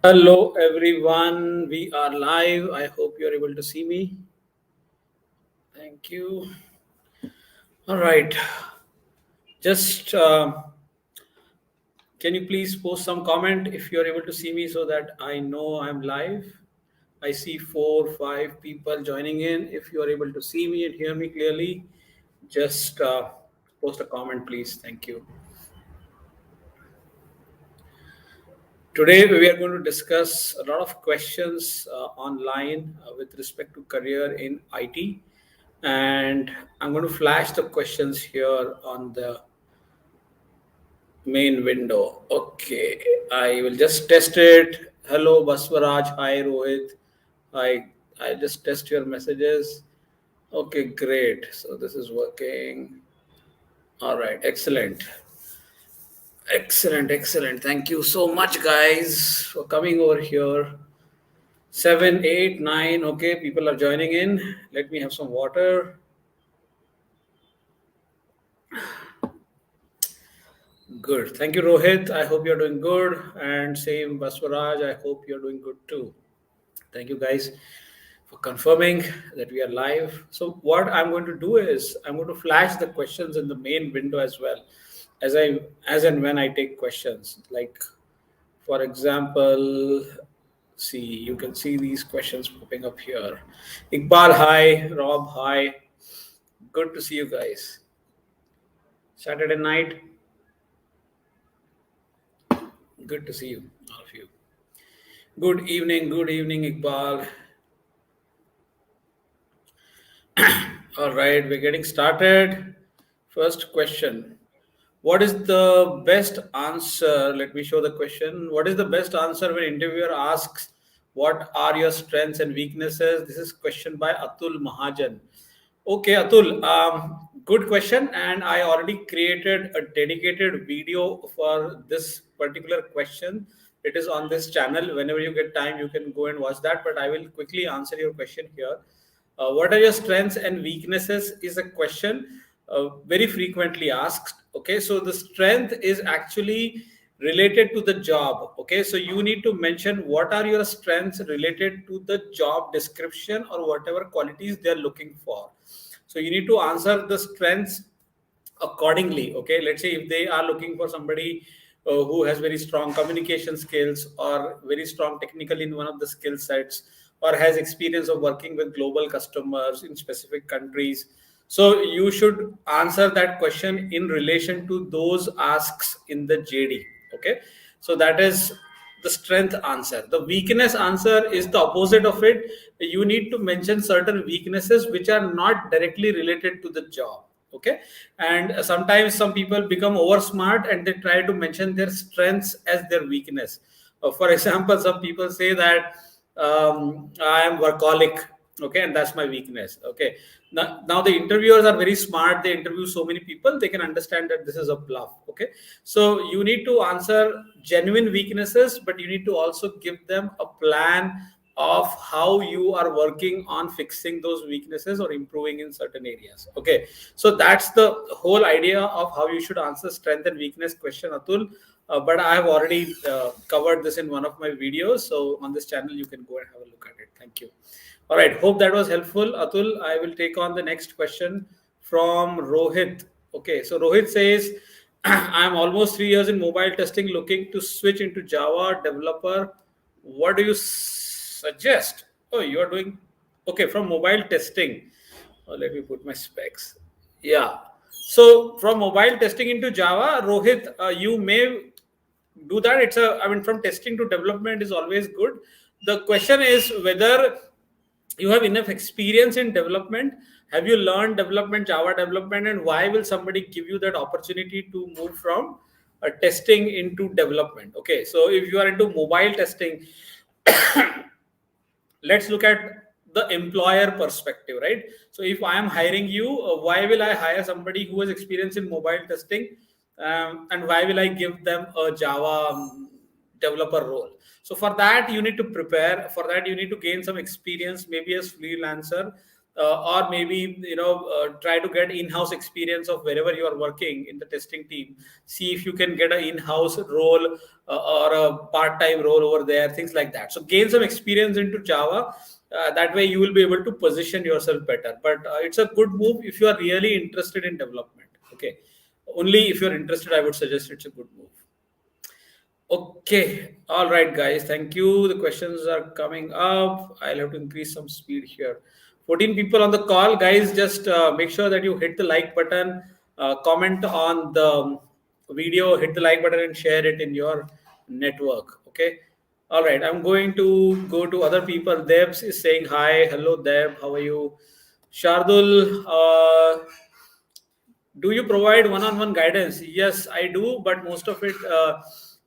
Hello everyone, we are live. I hope you're able to see me. Thank you. All right, just can you please post some comment if you're able to see me so that I know I'm live. I see 4 5 people joining in. If you are able to see me and hear me clearly, just post a comment, please. Thank you. Today, we are going to discuss a lot of questions online with respect to career in IT. And I'm going to flash the questions here on the main window. Okay, I will just test it. Hello, Baswaraj. Hi, Rohit. I just test your messages. Okay, great. So this is working. All right, excellent. Excellent. Thank you so much, guys, for coming over here. 7, 8, 9. Okay, people are joining in. Let me have some water. Good. Thank you, Rohit. I hope you're doing good. And same, Baswaraj. I hope you're doing good too. Thank you, guys, for confirming that we are live. So, what I'm going to do is I'm going to flash the questions in the main window as well, as and when I take questions. Like, for example, see, you can see these questions popping up here. Iqbal, hi. Rob, hi. Good to see you guys. Saturday night. Good to see you, all of you. Good evening, Iqbal. All right, we're getting started. First question. What is the best answer? Let me show the question. What is the best answer when interviewer asks, what are your strengths and weaknesses? This is question by Atul Mahajan. Okay, Atul, good question. And I already created a dedicated video for this particular question. It is on this channel. Whenever you get time, you can go and watch that. But I will quickly answer your question here. What are your strengths and weaknesses is a question very frequently asked. Okay, so the strength is actually related to the job. Okay, so you need to mention what are your strengths related to the job description or whatever qualities they're looking for. So you need to answer the strengths accordingly. Okay, let's say if they are looking for somebody who has very strong communication skills or very strong technical in one of the skill sets or has experience of working with global customers in specific countries, so you should answer that question in relation to those asks in the JD. Okay, so that is the strength answer. The weakness answer is the opposite of it. You need to mention certain weaknesses which are not directly related to the job. Okay, and sometimes some people become over smart and they try to mention their strengths as their weakness. For example, some people say that I am workaholic. Okay, and that's my weakness. Okay, now the interviewers are very smart. They interview so many people, they can understand that this is a bluff. Okay, so you need to answer genuine weaknesses, but you need to also give them a plan of how you are working on fixing those weaknesses or improving in certain areas. Okay, so that's the whole idea of how you should answer strength and weakness question, Atul. But I have already covered this in one of my videos, so on this channel you can go and have a look at it. Thank you. All right, hope that was helpful, Atul. I will take on the next question from Rohit. Okay, so Rohit says, I'm almost 3 years in mobile testing, looking to switch into Java developer. What do you suggest? Oh, you are doing okay from mobile testing. Oh, let me put my specs. Yeah. So from mobile testing into Java, Rohit, you may do that. From testing to development is always good. The question is whether you have enough experience in development. Have you learned development, Java development, and why will somebody give you that opportunity to move from testing into development? Okay, so if you are into mobile testing, let's look at the employer perspective, right? So if I am hiring you, why will I hire somebody who has experience in mobile testing, and why will I give them a Java developer role? So for that you need to prepare. For that you need to gain some experience, maybe as freelancer, or maybe try to get in-house experience of wherever you are working in the testing team. See if you can get an in-house role or a part-time role over there, things like that. So gain some experience into Java. That way you will be able to position yourself better. But it's a good move if you are really interested in development. Okay, only if you're interested, I would suggest it's a good move. Okay, all right, guys. Thank you. The questions are coming up. I'll have to increase some speed here. 14 people on the call, guys. Just make sure that you hit the like button, comment on the video, hit the like button, and share it in your network. Okay. All right. I'm going to go to other people. Debs is saying hi. Hello, Deb. How are you? Shardul. Do you provide one-on-one guidance? Yes, I do, but most of it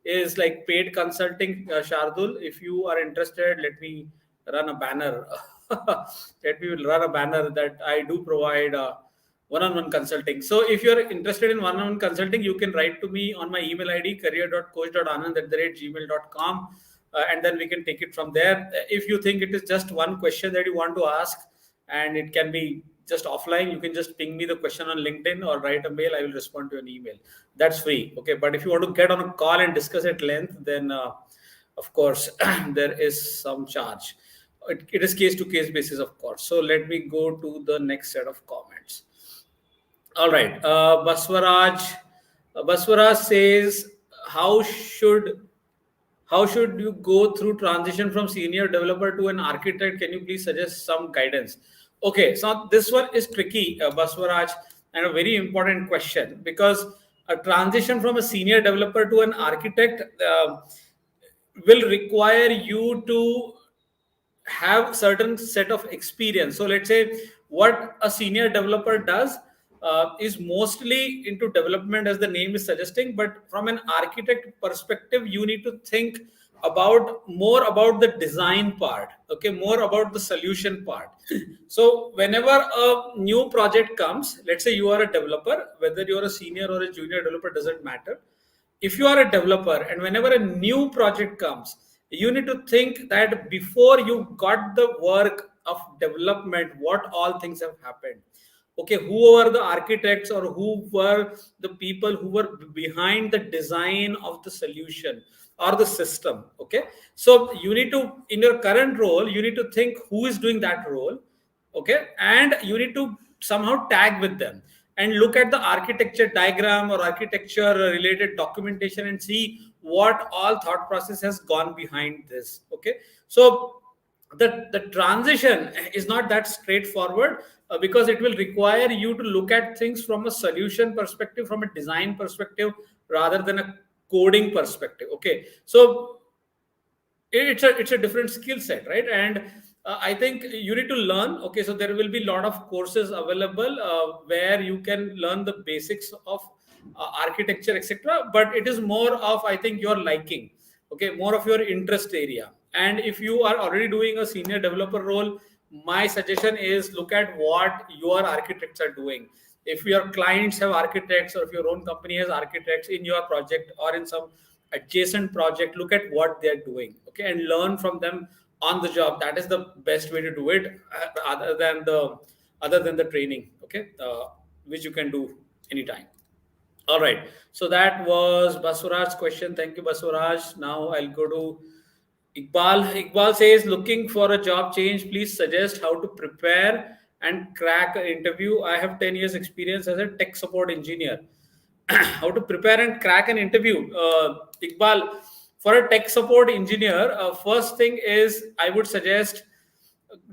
is like paid consulting. Shardul, if you are interested, let me run a banner. Let me run a banner that I do provide one-on-one consulting. So if you're interested in one-on-one consulting, you can write to me on my email ID, career.coach.anand@gmail.com, and then we can take it from there. If you think it is just one question that you want to ask and it can be just offline, you can just ping me the question on LinkedIn or write a mail. I will respond to an email. That's free. Okay. But if you want to get on a call and discuss at length, then of course there is some charge. It is case to case basis, of course. So let me go to the next set of comments. All right. Baswaraj says, how should you go through transition from senior developer to an architect? Can you please suggest some guidance? Okay, so this one is tricky, Baswaraj, and a very important question, because a transition from a senior developer to an architect will require you to have certain set of experience. So let's say what a senior developer does is mostly into development, as the name is suggesting, but from an architect perspective, you need to think about more about the design part, okay, more about the solution part. So whenever a new project comes, let's say you are a developer, whether you're a senior or a junior developer, doesn't matter. If you are a developer and whenever a new project comes, you need to think that before you got the work of development, what all things have happened. Okay, who were the architects or who were the people who were behind the design of the solution or the system. Okay, so you need to, in your current role, you need to think who is doing that role. Okay, and you need to somehow tag with them and look at the architecture diagram or architecture related documentation and see what all thought process has gone behind this. Okay, so the transition is not that straightforward, because it will require you to look at things from a solution perspective, from a design perspective, rather than a coding perspective. Okay, so it's a different skill set, right? And I think you need to learn. Okay, so there will be a lot of courses available where you can learn the basics of architecture, etc., but it is more of, I think, your liking. Okay, more of your interest area. And if you are already doing a senior developer role, my suggestion is look at what your architects are doing. If your clients have architects, or if your own company has architects in your project or in some adjacent project, look at what they're doing. Okay, and learn from them on the job. That is the best way to do it, other than the training. Okay, which you can do anytime. All right, so that was Baswaraj's question. Thank you, Baswaraj. Now I'll go to Iqbal says, looking for a job change, please suggest how to prepare and crack an interview. I have 10 years experience as a tech support engineer. How to prepare and crack an interview? Iqbal, for a tech support engineer, first thing is I would suggest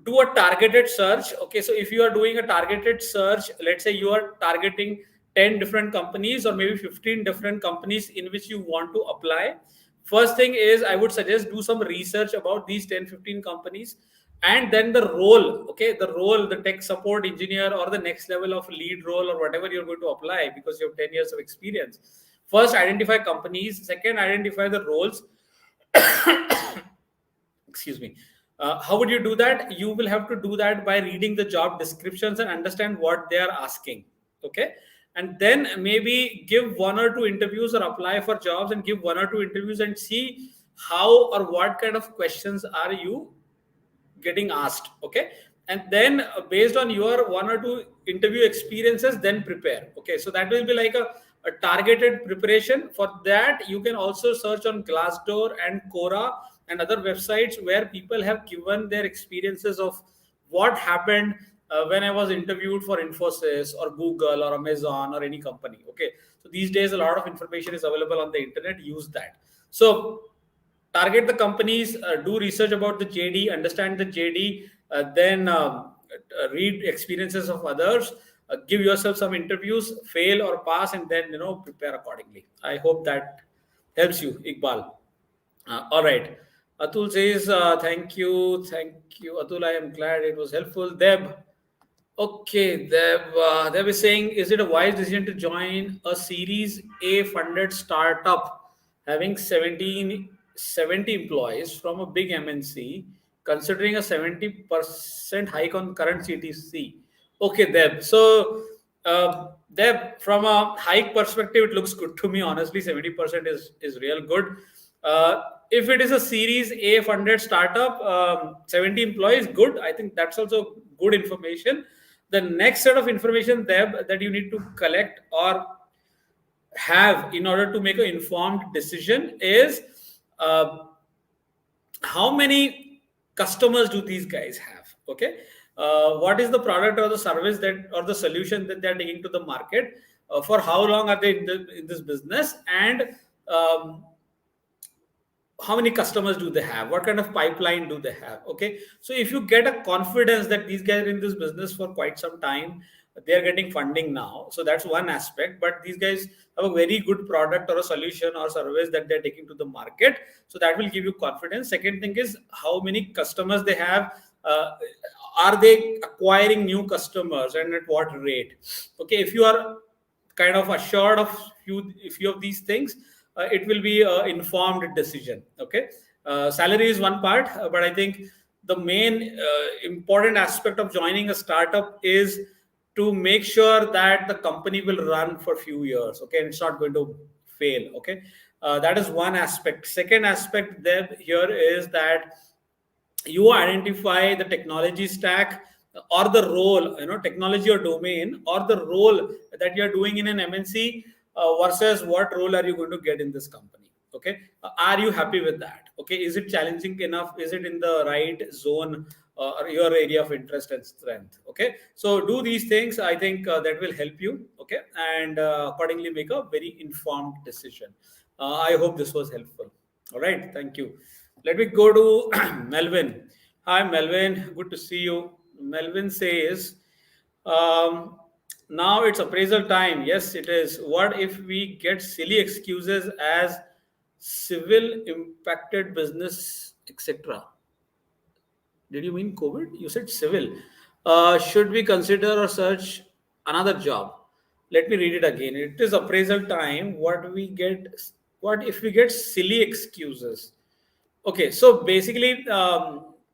do a targeted search. Okay, so if you are doing a targeted search, let's say you are targeting 10 different companies or maybe 15 different companies in which you want to apply. First thing is I would suggest do some research about these 10, 15 companies, and then the role. Okay, the role, the tech support engineer or the next level of lead role or whatever you're going to apply, because you have 10 years of experience. First, identify companies. Second, identify the roles. Excuse me. How would you do that? You will have to do that by reading the job descriptions and understand what they are asking. Okay, and then maybe give one or two interviews or apply for jobs and give one or two interviews and see how or what kind of questions are you getting asked. Okay, and then based on your one or two interview experiences, then prepare. Okay, so that will be like a targeted preparation. For that, you can also search on Glassdoor and Quora and other websites where people have given their experiences of what happened when I was interviewed for Infosys or Google or Amazon or any company. Okay, so these days a lot of information is available on the internet. Use that. So target the companies, do research about the JD, understand the JD, then read experiences of others, give yourself some interviews, fail or pass, and then prepare accordingly. I hope that helps you, Iqbal. All right. Atul says, thank you, Atul. I am glad it was helpful. Deb, okay, Deb is saying, is it a wise decision to join a Series A funded startup having 70 employees from a big MNC, considering a 70% hike on current CTC? Okay, Deb. So, Deb, from a hike perspective, it looks good to me. Honestly, 70% is real good. If it is a Series A funded startup, 70 employees, good. I think that's also good information. The next set of information that you need to collect or have in order to make an informed decision is how many customers do these guys have. Okay, what is the product or the service that or the solution that they're taking to the market, for how long are they in this business, and um, how many customers do they have, what kind of pipeline do they have. Okay, so if you get a confidence that these guys are in this business for quite some time, they are getting funding now, so that's one aspect. But these guys have a very good product or a solution or service that they're taking to the market, so that will give you confidence. Second thing is how many customers they have. Are they acquiring new customers and at what rate? Okay, if you are kind of assured of few of these things, it will be an informed decision. Okay, salary is one part, but I think the main important aspect of joining a startup is to make sure that the company will run for a few years. Okay, and it's not going to fail. Okay, that is one aspect. Second aspect there here is that you identify the technology stack or the role, technology or domain or the role that you're doing in an MNC, versus what role are you going to get in this company. Okay, are you happy with that? Okay, is it challenging enough? Is it in the right zone, or your area of interest and strength? Okay, so do these things. I think that will help you. Okay, and accordingly make a very informed decision. I hope this was helpful. All right, thank you. Let me go to Melvin. Hi, Melvin. Good to see you. Melvin says, um, now it's appraisal time. Yes, it is. What if we get silly excuses as civil impacted business, etc.? Did you mean COVID? You said civil. Should we consider or search another job? Let me read it again. It is appraisal time. What if we get silly excuses? Okay, so basically,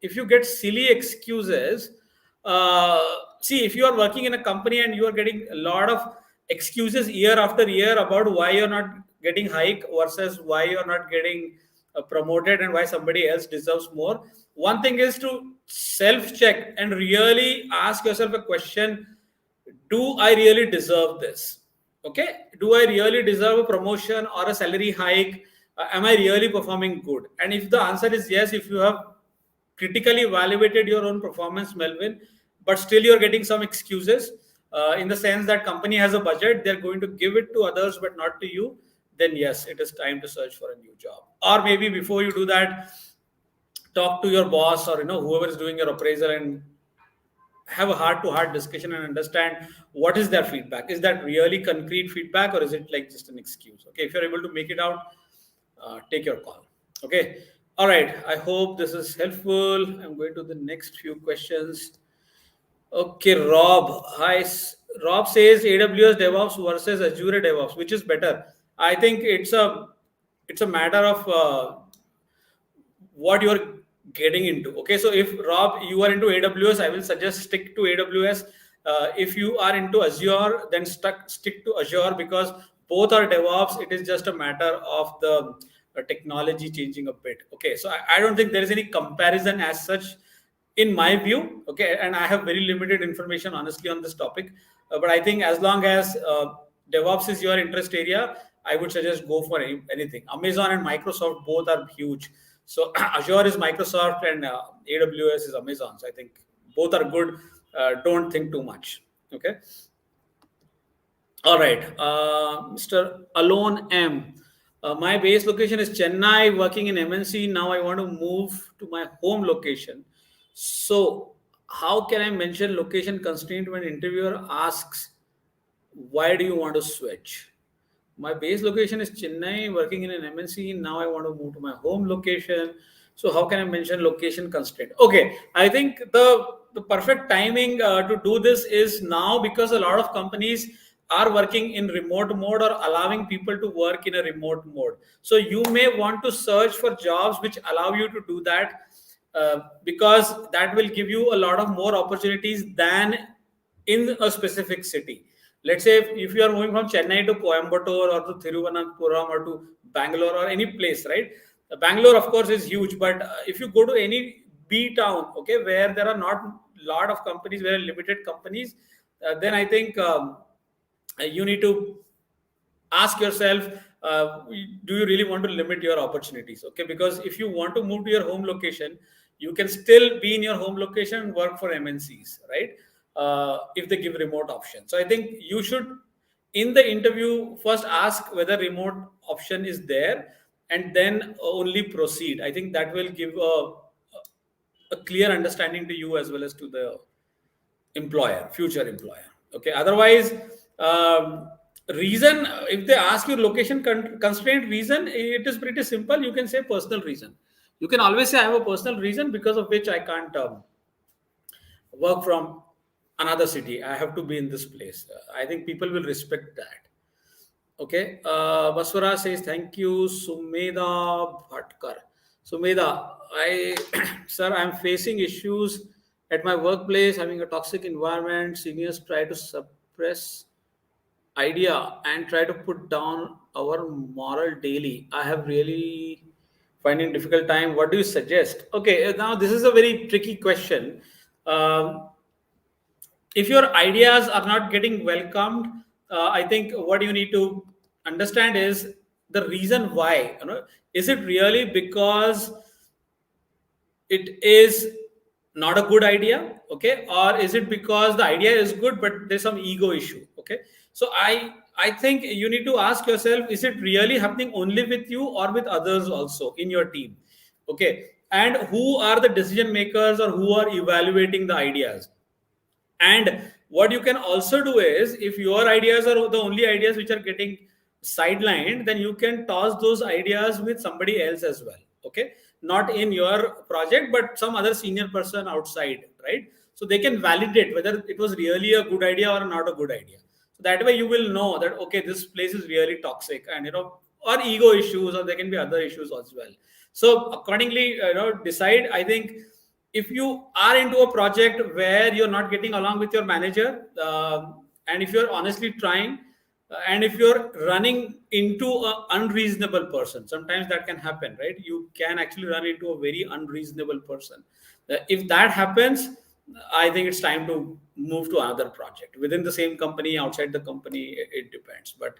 if you get silly excuses, see, if you are working in a company and you are getting a lot of excuses year after year about why you're not getting hike versus why you're not getting promoted and why somebody else deserves more, one thing is to self check and really ask yourself a question: do I really deserve this? Okay, do I really deserve a promotion or a salary hike? Am I really performing good? And if the answer is yes, if you have critically evaluated your own performance, Melvin, but still you're getting some excuses, in the sense that company has a budget, they're going to give it to others but not to you, then yes, it is time to search for a new job. Or maybe before you do that, talk to your boss or whoever is doing your appraisal and have a heart to heart discussion and understand what is their feedback. Is that really concrete feedback or is it like just an excuse? Okay, if you're able to make it out, take your call. Okay, all right, I hope this is helpful. I'm going to the next few questions. Okay, Rob. Hi. Rob says AWS DevOps versus Azure DevOps, which is better? I think it's a matter of what you're getting into. Okay, so if Rob, you are into AWS, I will suggest stick to AWS. If you are into Azure, then stick to Azure, because both are DevOps. It is just a matter of the technology changing a bit. Okay, so I don't think there is any comparison as such in my view. Okay, and I have very limited information honestly on this topic, but I think as long as DevOps is your interest area, I would suggest go for anything. Amazon and Microsoft both are huge. So Azure is Microsoft and AWS is Amazon. So I think both are good. Don't think too much. Okay. All right, Mr. Alone M. My base location is Chennai, working in MNC. Now I want to move to my home location. So, how can I mention location constraint when interviewer asks, why do you want to switch? My base location is Chennai, working in an MNC. Now I want to move to my home location. So how can I mention location constraint? Okay, I think the perfect timing to do this is now, because a lot of companies are working in remote mode or allowing people to work in a remote mode. So you may want to search for jobs which allow you to do that, because that will give you a lot of more opportunities than in a specific city. Let's say if you are moving from Chennai to Coimbatore or to Thiruvananthapuram or to Bangalore or any place, right? Bangalore, of course, is huge, but if you go to any B town, okay, where there are not a lot of companies, where are limited companies, then I think you need to ask yourself, do you really want to limit your opportunities? Okay, because if you want to move to your home location, you can still be in your home location and work for MNCs, right? If they give remote option. So I think you should, in the interview, first ask whether remote option is there, and then only proceed. I think that will give a clear understanding to you as well as to the employer, future employer. Okay, otherwise, reason, if they ask you location constraint reason, it is pretty simple. You can say personal reason. You can always say, I have a personal reason because of which I can't work from another city. I have to be in this place. I think people will respect that. Okay. Baswara says, thank you. Sumeda Bhatkar. Sumeda, sir, I'm facing issues at my workplace, having a toxic environment. Seniors try to suppress idea and try to put down our moral daily. I have really finding difficult time. What do you suggest? Okay, now this is a very tricky question. Um, if your ideas are not getting welcomed, I think what you need to understand is the reason why. Is it really because it is not a good idea, okay, or is it because the idea is good but there's some ego issue? Okay, so I think you need to ask yourself, is it really happening only with you or with others also in your team? Okay, and who are the decision makers or who are evaluating the ideas? And what you can also do is, if your ideas are the only ideas which are getting sidelined, then you can toss those ideas with somebody else as well. Okay, not in your project, but some other senior person outside, right? So they can validate whether it was really a good idea or not a good idea. So that way you will know that, okay, this place is really toxic, and or ego issues, or there can be other issues as well. So accordingly, decide. I think if you are into a project where you're not getting along with your manager, and if you're honestly trying, and if you're running into an unreasonable person, sometimes that can happen, right? You can actually run into a very unreasonable person. If that happens, I think it's time to move to another project within the same company, outside the company. It depends, but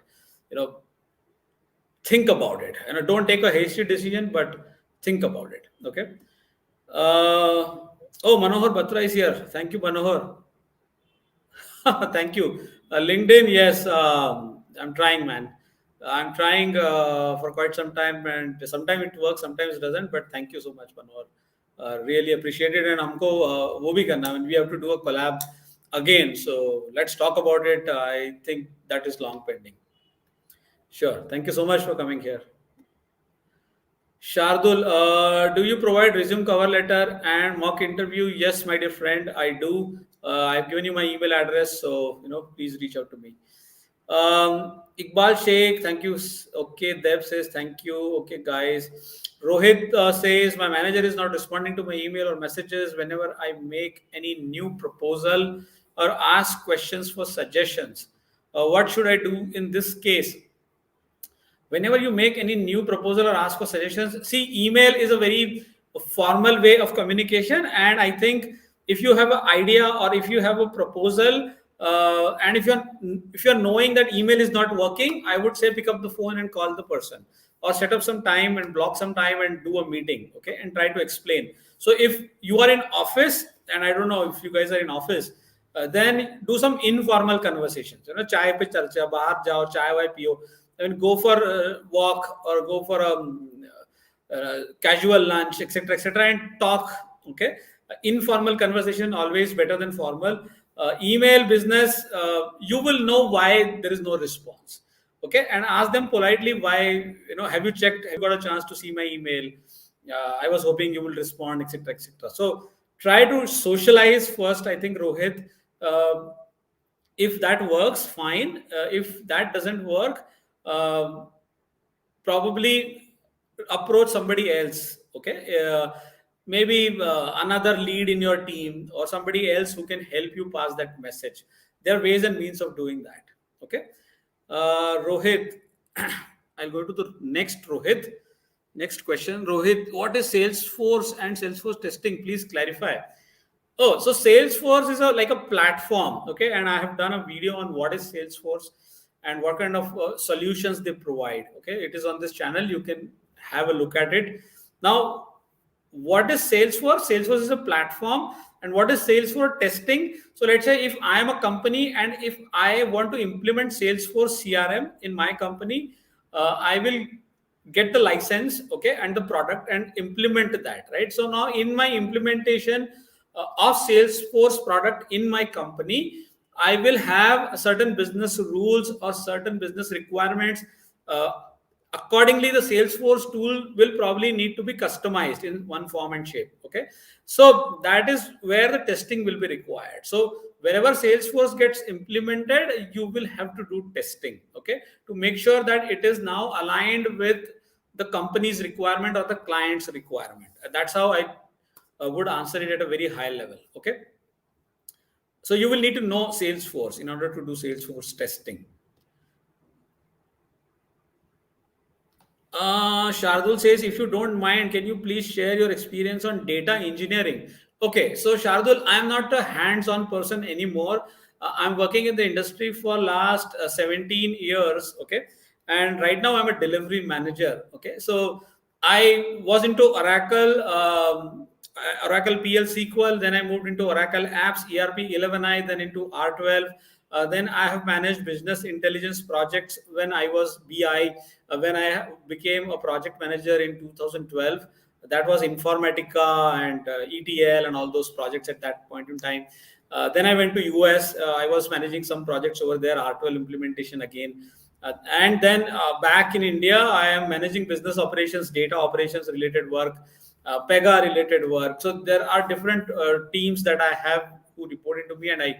think about it, and don't take a hasty decision, but think about it. Okay. Oh, Manohar Batra is here. Thank you, Manohar. Thank you. LinkedIn, yes, I'm trying, man. I'm trying for quite some time, and sometimes it works, sometimes it doesn't. But thank you so much, Manohar. Really appreciate it. And हमको वो भी करना. I mean, we have to do a collab again. So let's talk about it. I think that is long pending. Sure. Thank you so much for coming here. Shardul, do you provide resume, cover letter, and mock interview? Yes, my dear friend, I do. I've given you my email address, so please reach out to me. Iqbal Sheikh, thank you. Okay, Dev says thank you. Okay, guys. Rohit says my manager is not responding to my email or messages whenever I make any new proposal or ask questions for suggestions. What should I do in this case? Whenever you make any new proposal or ask for suggestions, see, email is a very formal way of communication. And I think if you have an idea or if you have a proposal, and if you're knowing that email is not working, I would say pick up the phone and call the person, or set up some time and block some time and do a meeting, okay, and try to explain. So if you are in office, and I don't know if you guys are in office, then do some informal conversations. Chai pe charcha, bahar jao, chai wai piyo. I mean, go for a walk or go for a casual lunch, etc., etc., and talk. Okay, informal conversation always better than formal. Email business, you will know why there is no response. Okay, and ask them politely why. Have you checked? Have you got a chance to see my email? I was hoping you will respond, etc., etc. So try to socialize first. I think, Rohit. Uh, if that works, fine. If that doesn't work, uh, probably approach somebody else. Okay, maybe another lead in your team or somebody else who can help you pass that message. There are ways and means of doing that. Okay, Rohit, I'll go to the next. Rohit, next question. Rohit, what is Salesforce and Salesforce testing? Please clarify. Oh, so Salesforce is like a platform, okay? And I have done a video on what is Salesforce and what kind of solutions they provide. Okay, it is on this channel. You can have a look at it. Now, what is Salesforce? Salesforce is a platform. And what is Salesforce testing? So let's say if I am a company and if I want to implement Salesforce CRM in my company, I will get the license, okay, and the product and implement that, right? So now in my implementation of Salesforce product in my company, I will have certain business rules or certain business requirements. Uh, Accordingly, the Salesforce tool will probably need to be customized in one form and shape. Okay, so that is where the testing will be required. So wherever Salesforce gets implemented, you will have to do testing. Okay, to make sure that it is now aligned with the company's requirement or the client's requirement. That's how I would answer it at a very high level. Okay, so you will need to know Salesforce in order to do Salesforce testing. Shardul says, if you don't mind, can you please share your experience on data engineering? Okay, so Shardul, I'm not a hands-on person anymore. I'm working in the industry for last 17 years. Okay, and right now I'm a delivery manager. Okay, so I was into Oracle, Oracle PL SQL. Then I moved into Oracle Apps, ERP 11i, then into R12. Then I have managed business intelligence projects when I was BI. When I became a project manager in 2012, that was Informatica and ETL and all those projects at that point in time. Then I went to US. I was managing some projects over there, R12 implementation again. And then back in India, I am managing business operations, data operations related work, Pega related work. So there are different teams that I have who report into me, and I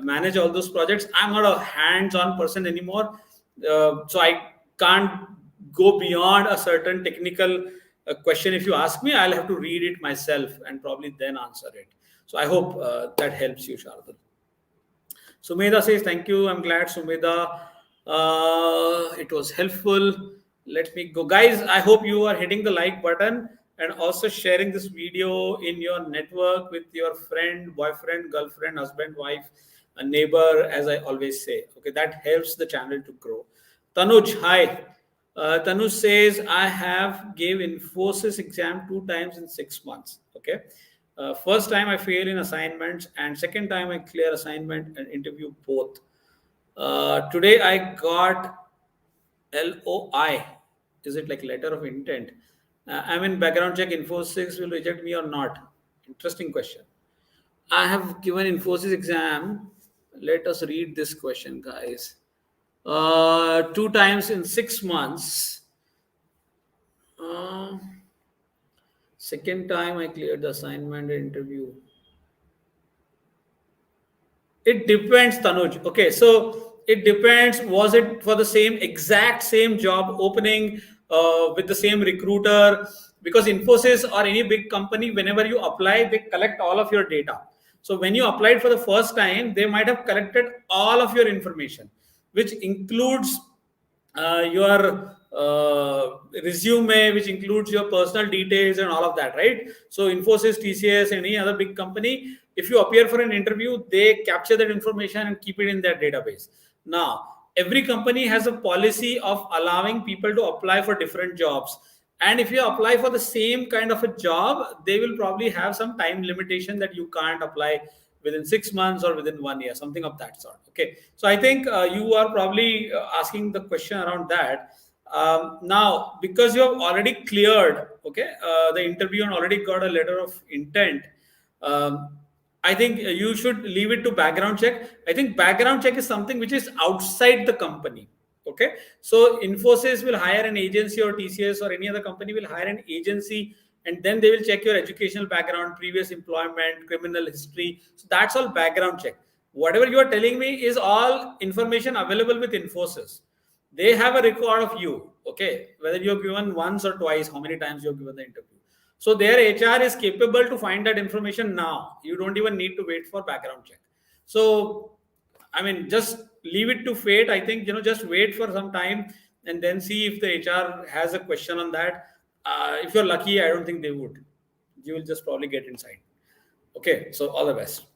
manage all those projects. I'm not a hands-on person anymore, so I can't go beyond a certain technical question. If you ask me, I'll have to read it myself and probably then answer it. So I hope that helps you, Shardul. Sumedha says, thank you. I'm glad, Sumedha. It was helpful. Let me go. Guys, I hope you are hitting the like button and also sharing this video in your network with your friend, boyfriend, girlfriend, husband, wife, a neighbor, as I always say. Okay, that helps the channel to grow. Tanuj, hi. Tanuj says, I have gave Infosys exam 2 times in 6 months. Okay. First time I fail in assignments, and second time I clear assignment and interview both. Today I got LOI. Is it like letter of intent? I'm in background check. Infosys will reject me or not? Interesting question. I have given Infosys exam. Let us read this question, guys. 2 times in 6 months. Uh, Second time I cleared the assignment and interview. It depends, Tanuj. Okay, so it depends. Was it for the exact same job opening with the same recruiter? Because Infosys or any big company, whenever you apply, they collect all of your data. So when you applied for the first time, they might have collected all of your information, which includes your resume, which includes your personal details and all of that, right? So Infosys, TCS, any other big company, if you appear for an interview, they capture that information and keep it in their database. Now, every company has a policy of allowing people to apply for different jobs. And if you apply for the same kind of a job, they will probably have some time limitation that you can't apply within 6 months or within 1 year, something of that sort. Okay. So I think you are probably asking the question around that. Now, because you have already cleared, okay, the interview and already got a letter of intent, um, I think you should leave it to background check. I think background check is something which is outside the company. Okay, so Infosys will hire an agency, or TCS or any other company will hire an agency, and then they will check your educational background, previous employment, criminal history. So that's all background check. Whatever you are telling me is all information available with Infosys. They have a record of you. Okay, whether you have given once or twice, how many times you have given the interview. So their HR is capable to find that information now. You don't even need to wait for background check. So, I mean, just leave it to fate. I think, just wait for some time and then see if the HR has a question on that. If you're lucky, I don't think they would. You will just probably get inside. Okay, so all the best.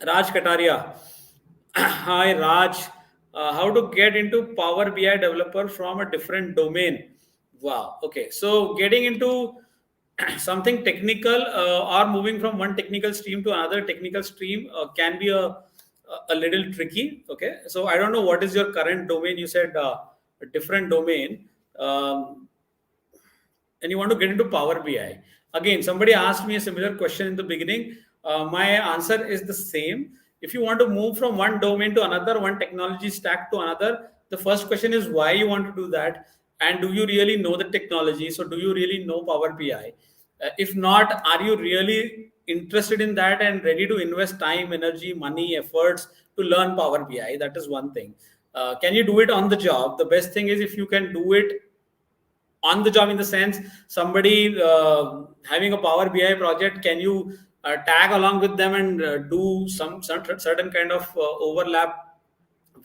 Raj Kataria. Hi, Raj. How to get into Power BI developer from a different domain? Wow. Okay. So getting into something technical or moving from one technical stream to another technical stream can be a little tricky. Okay. So I don't know what is your current domain. You said a different domain. And you want to get into Power BI. Again, somebody asked me a similar question in the beginning. My answer is the same. If you want to move from one domain to another, one technology stack to another, the first question is why you want to do that, and do you really know the technology? So, do you really know Power BI? If not, are you really interested in that and ready to invest time, energy, money, efforts to learn Power BI? That is one thing. Can you do it on the job? The best thing is if you can do it on the job, in the sense somebody having a Power BI project, can you tag along with them and do some certain kind of overlap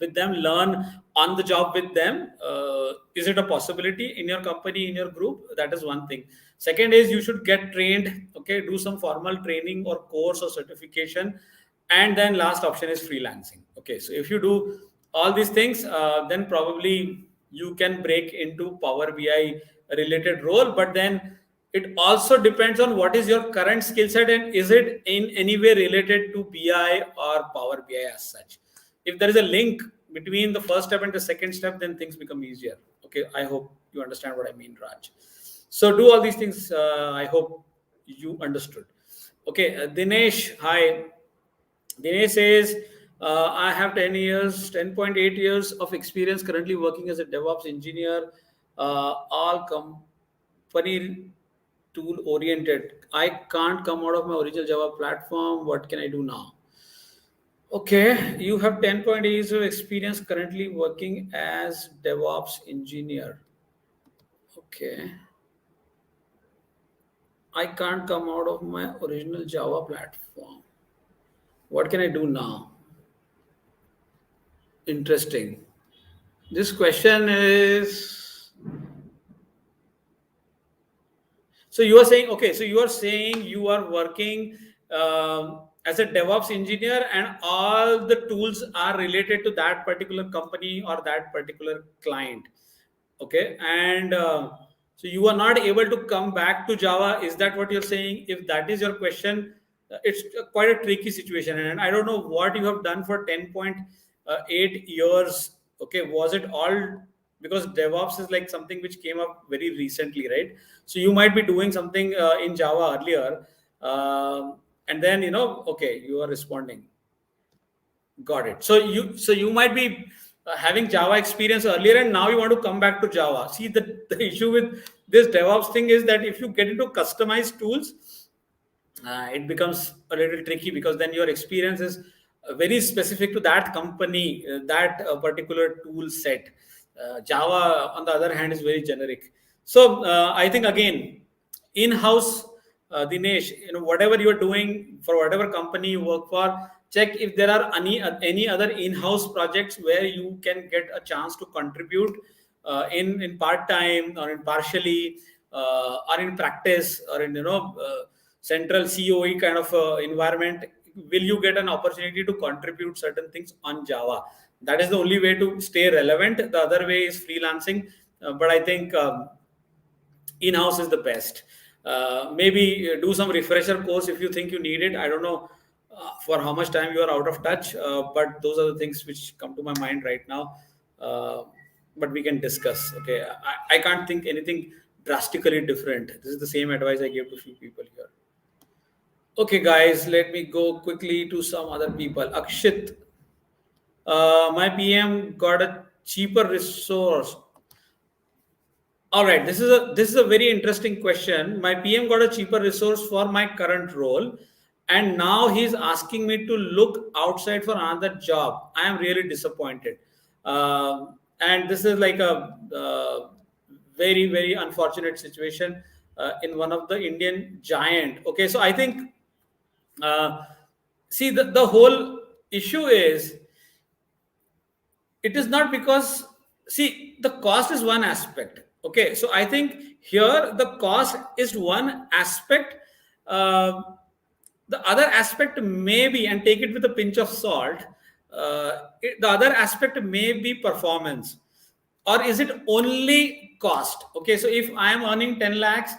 with them, learn on the job with them? Is it a possibility in your company, in your group? That is one thing. Second is you should get trained. Okay, do some formal training or course or certification. And then last option is freelancing. Okay, so if you do all these things, then probably you can break into Power BI related role. But then it also depends on what is your current skill set and is it in any way related to BI or Power BI as such. If there is a link between the first step and the second step, then things become easier. Okay, I hope you understand what I mean, Raj. So do all these things. I hope you understood. Okay, Dinesh, hi. Dinesh says, I have 10 years, 10.8 years of experience currently working as a DevOps engineer, all company tool oriented. I can't come out of my original Java platform. What can I do now? Okay, you have 10.8 years of experience currently working as DevOps engineer. Okay. I can't come out of my original Java platform. What can I do now? Interesting. This question is, so you are saying, okay, so you are saying you are working as a DevOps engineer and all the tools are related to that particular company or that particular client. Okay. And so you are not able to come back to Java. Is that what you're saying? If that is your question, it's quite a tricky situation. And I don't know what you have done for 10.8 years. Okay. Was it all because DevOps is like something which came up very recently, right? So you might be doing something in Java earlier. And then, okay, you are responding. Got it. So you might be having Java experience earlier, and now you want to come back to Java. See, the issue with this DevOps thing is that if you get into customized tools, it becomes a little tricky because then your experience is very specific to that company, that particular tool set. Java, on the other hand, is very generic. So I think again, in-house, Dinesh, whatever you are doing for whatever company you work for, check if there are any other in-house projects where you can get a chance to contribute in part time or in partially or in practice or in central COE kind of environment, will you get an opportunity to contribute certain things on Java? That is the only way to stay relevant. The other way is freelancing, but I think in-house is the best. Maybe do some refresher course if you think you need it. I don't know for how much time you are out of touch, but those are the things which come to my mind right now. Uh, but we can discuss. Okay, I can't think anything drastically different. This is the same advice I gave to a few people here. Okay, guys, let me go quickly to some other people. Akshit, my PM got a cheaper resource. All right, this is a very interesting question. My PM got a cheaper resource for my current role, and now he's asking me to look outside for another job. I am really disappointed, and this is like a very very unfortunate situation in one of the Indian giant. Okay, so I think uh, see the whole issue is it is not because see the cost is one aspect. Okay, so I think here the cost is one aspect. uh, the other aspect may be, and take it with a pinch of salt, the other aspect may be performance, or is it only cost? Okay, so if I am earning 10 lakhs,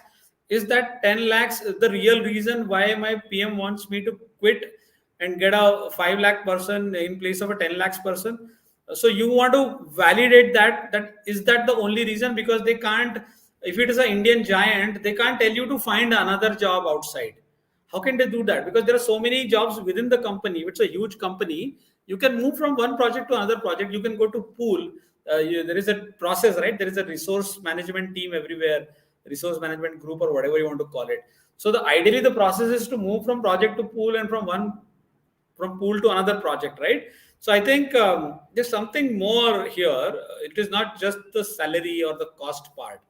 is that 10 lakhs the real reason why my PM wants me to quit and get a 5 lakh person in place of a 10 lakhs person? So you want to validate that is that the only reason? Because they can't, if it is an Indian giant, they can't tell you to find another job outside. How can they do that? Because there are so many jobs within the company. If it's a huge company, you can move from one project to another project. You can go to pool. There is a process, right? There is a resource management team everywhere, resource management group, or whatever you want to call it. So the ideally the process is to move from project to pool and from pool to another project, right? So I think there's something more here. It is not just the salary or the cost part.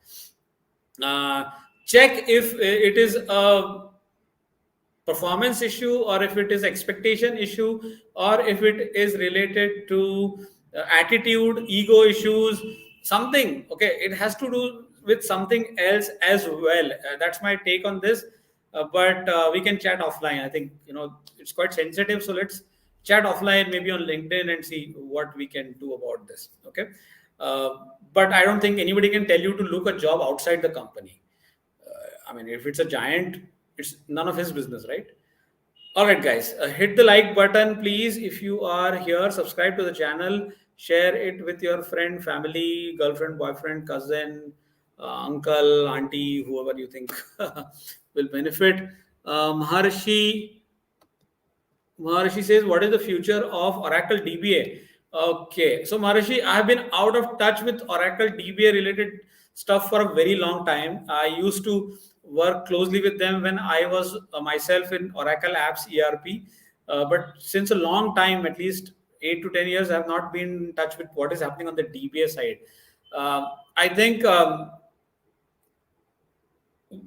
uh, Check if it is a performance issue, or if it is expectation issue, or if it is related to attitude, ego issues, something. Okay, it has to do with something else as well. That's my take on this. But we can chat offline. I think it's quite sensitive, so let's chat offline, maybe on LinkedIn, and see what we can do about this. Okay. uh, but I don't think anybody can tell you to look a job outside the company. I mean, if it's a giant, it's none of his business, right? All right, guys, hit the like button, please. If you are here, subscribe to the channel, share it with your friend, family, girlfriend, boyfriend, cousin, uncle, auntie, whoever you think will benefit. Maharshi Maharishi says, "What is the future of Oracle DBA?" Okay, so Maharishi, I have been out of touch with Oracle DBA related stuff for a very long time. I used to work closely with them when I was myself in Oracle Apps ERP, but since a long time, at least 8 to 10 years, I have not been in touch with what is happening on the DBA side. I think.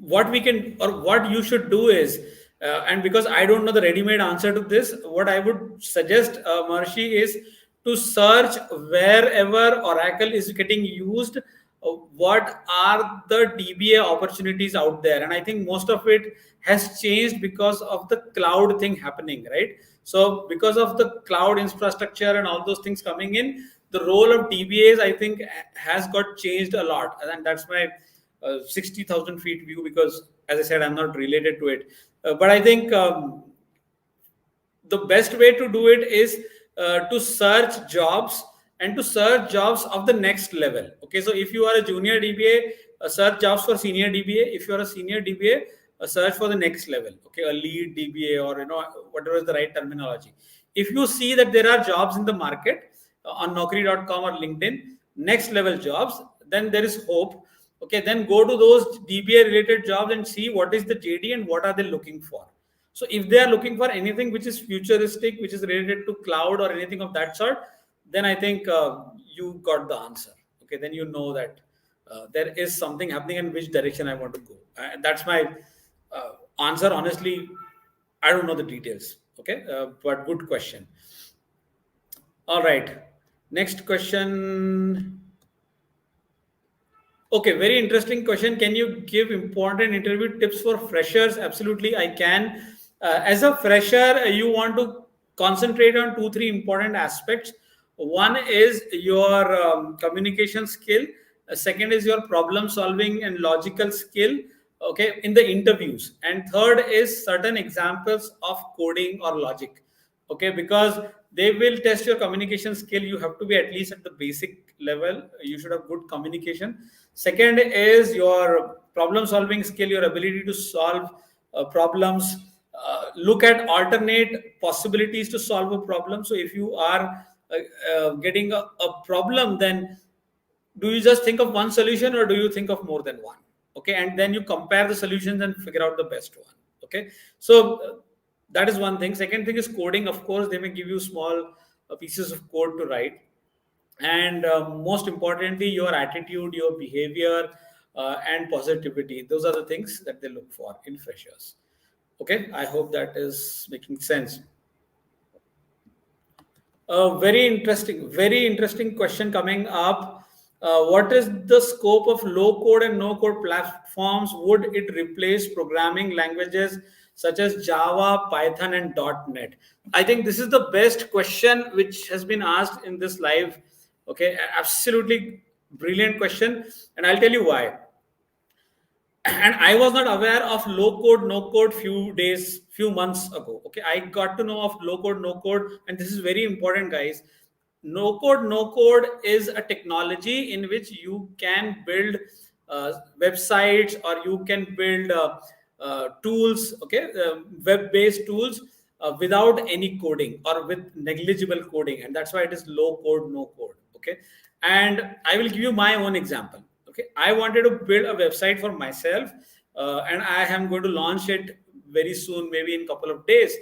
What we can, or what you should do is, and because I don't know the ready-made answer to this, what I would suggest, Marshi, is to search wherever Oracle is getting used, what are the DBA opportunities out there. And I think most of it has changed because of the cloud thing happening, right? So because of the cloud infrastructure and all those things coming in, the role of DBAs, I think, has got changed a lot. And that's my 60,000 feet view, because as I said, I'm not related to it. But I think the best way to do it is to search jobs, and to search jobs of the next level. Okay, so if you are a junior DBA, search jobs for senior DBA. If you are a senior DBA, search for the next level. Okay, a lead DBA, or whatever is the right terminology. If you see that there are jobs in the market on Naukri.com or LinkedIn, next level jobs, then there is hope. Okay, then go to those DBA related jobs and see what is the JD and what are they looking for. So if they are looking for anything which is futuristic, which is related to cloud or anything of that sort, then I think you got the answer. Okay, then you know that there is something happening in which direction I want to go. That's my answer. Honestly, I don't know the details. Okay, but good question. All right, next question. Okay, very interesting question. Can you give important interview tips for freshers? Absolutely, I can. As a fresher, you want to concentrate on two, three important aspects. One is your communication skill. Second is your problem solving and logical skill. Okay, in the interviews. And third is certain examples of coding or logic. Okay, because they will test your communication skill. You have to be at least at the basic level. You should have good communication. Second is your problem solving skill, your ability to solve problems. Look at alternate possibilities to solve a problem. So if you are getting a problem, then do you just think of one solution or do you think of more than one? Okay, and then you compare the solutions and figure out the best one. Okay, so that is one thing. Second thing is coding. Of course, they may give you small pieces of code to write, and most importantly, your attitude, your behavior, and positivity. Those are the things that they look for in freshers. Okay, I hope that is making sense. Very interesting question coming up. What is the scope of low code and no code platforms? Would it replace programming languages such as Java, Python, and .NET? I think this is the best question which has been asked in this live. Okay, absolutely brilliant question, and I'll tell you why. And I was not aware of low code no code few months ago. Okay, I got to know of low code no code, and this is very important, guys. No code is a technology in which you can build websites, or you can build tools, okay, web based tools, without any coding or with negligible coding, and that's why it is low code no code. Okay, and I will give you my own example. Okay, I wanted to build a website for myself, and I am going to launch it very soon, maybe in a couple of days.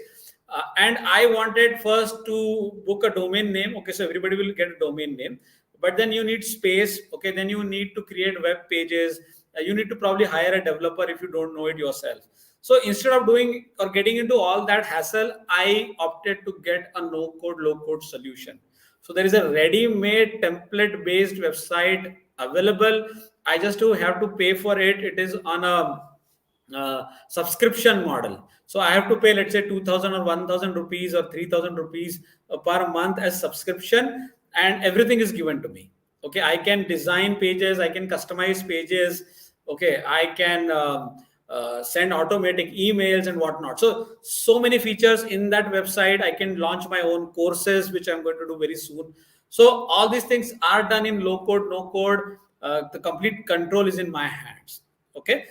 And I wanted first to book a domain name. Okay, so everybody will get a domain name, but then you need space. Okay, then you need to create web pages. You need to probably hire a developer if you don't know it yourself. So instead of doing or getting into all that hassle, I opted to get a no code, low code solution. So there is a ready-made template-based website available. I just do have to pay for it. It is on a subscription model. So I have to pay, let's say, 2,000 or 1,000 rupees or 3,000 rupees per month as subscription, and everything is given to me. Okay, I can design pages, I can customize pages. Okay, I can send automatic emails and whatnot. So many features in that website. I can launch my own courses, which I'm going to do very soon. So all these things are done in low code, no code. The complete control is in my hands. Okay,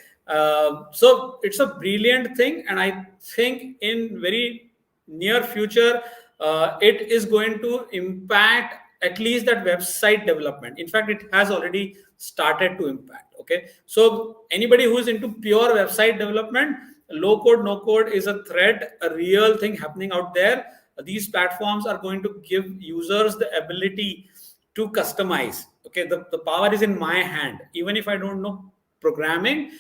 so it's a brilliant thing, and I think in very near future, it is going to impact at least that website development. In fact, it has already started to impact. Okay, so anybody who is into pure website development, low code no code is a threat, a real thing happening out there. These platforms are going to give users the ability to customize. Okay, the power is in my hand. Even if I don't know programming,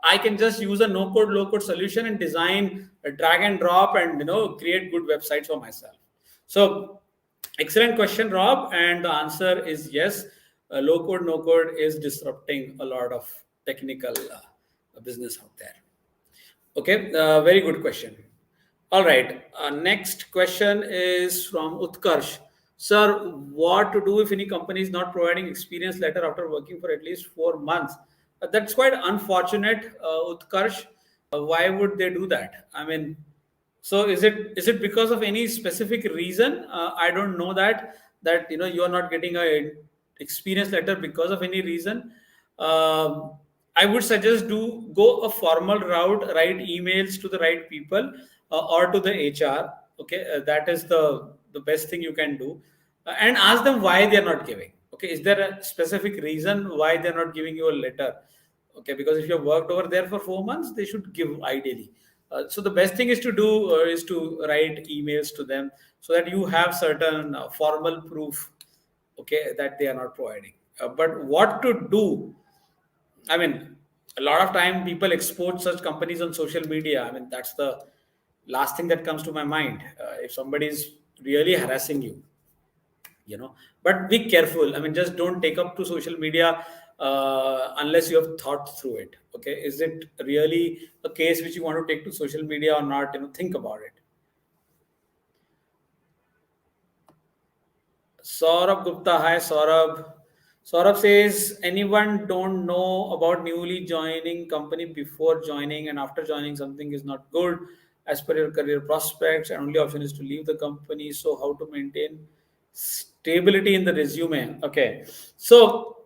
I can just use a no code low code solution and design a drag and drop, and create good websites for myself. So excellent question, Rob, and the answer is yes. Low code no code is disrupting a lot of technical business out there. Okay, very good question. All right, next question is from Utkarsh. Sir, what to do if any company is not providing experience letter after working for at least 4 months? That's quite unfortunate, Utkarsh. Why would they do that? I mean, so is it because of any specific reason? I don't know that you are not getting a experience letter because of any reason. Um, I would suggest do go a formal route, write emails to the right people, or to the HR. Okay, that is the best thing you can do, and ask them why they are not giving. Okay, is there a specific reason why they are not giving you a letter? Okay, because if you have worked over there for 4 months, they should give ideally. So the best thing is to do is to write emails to them so that you have certain formal proof, okay, that they are not providing. But what to do? I mean, a lot of time people export such companies on social media. I mean, that's the last thing that comes to my mind. If somebody is really harassing you, but be careful. I mean, just don't take up to social media unless you have thought through it. Okay, is it really a case which you want to take to social media or not? Think about it. Saurabh Gupta, hi Saurabh. Saurabh says, anyone don't know about newly joining company before joining, and after joining something is not good as per your career prospects, and only option is to leave the company. So how to maintain stability in the resume? Okay, so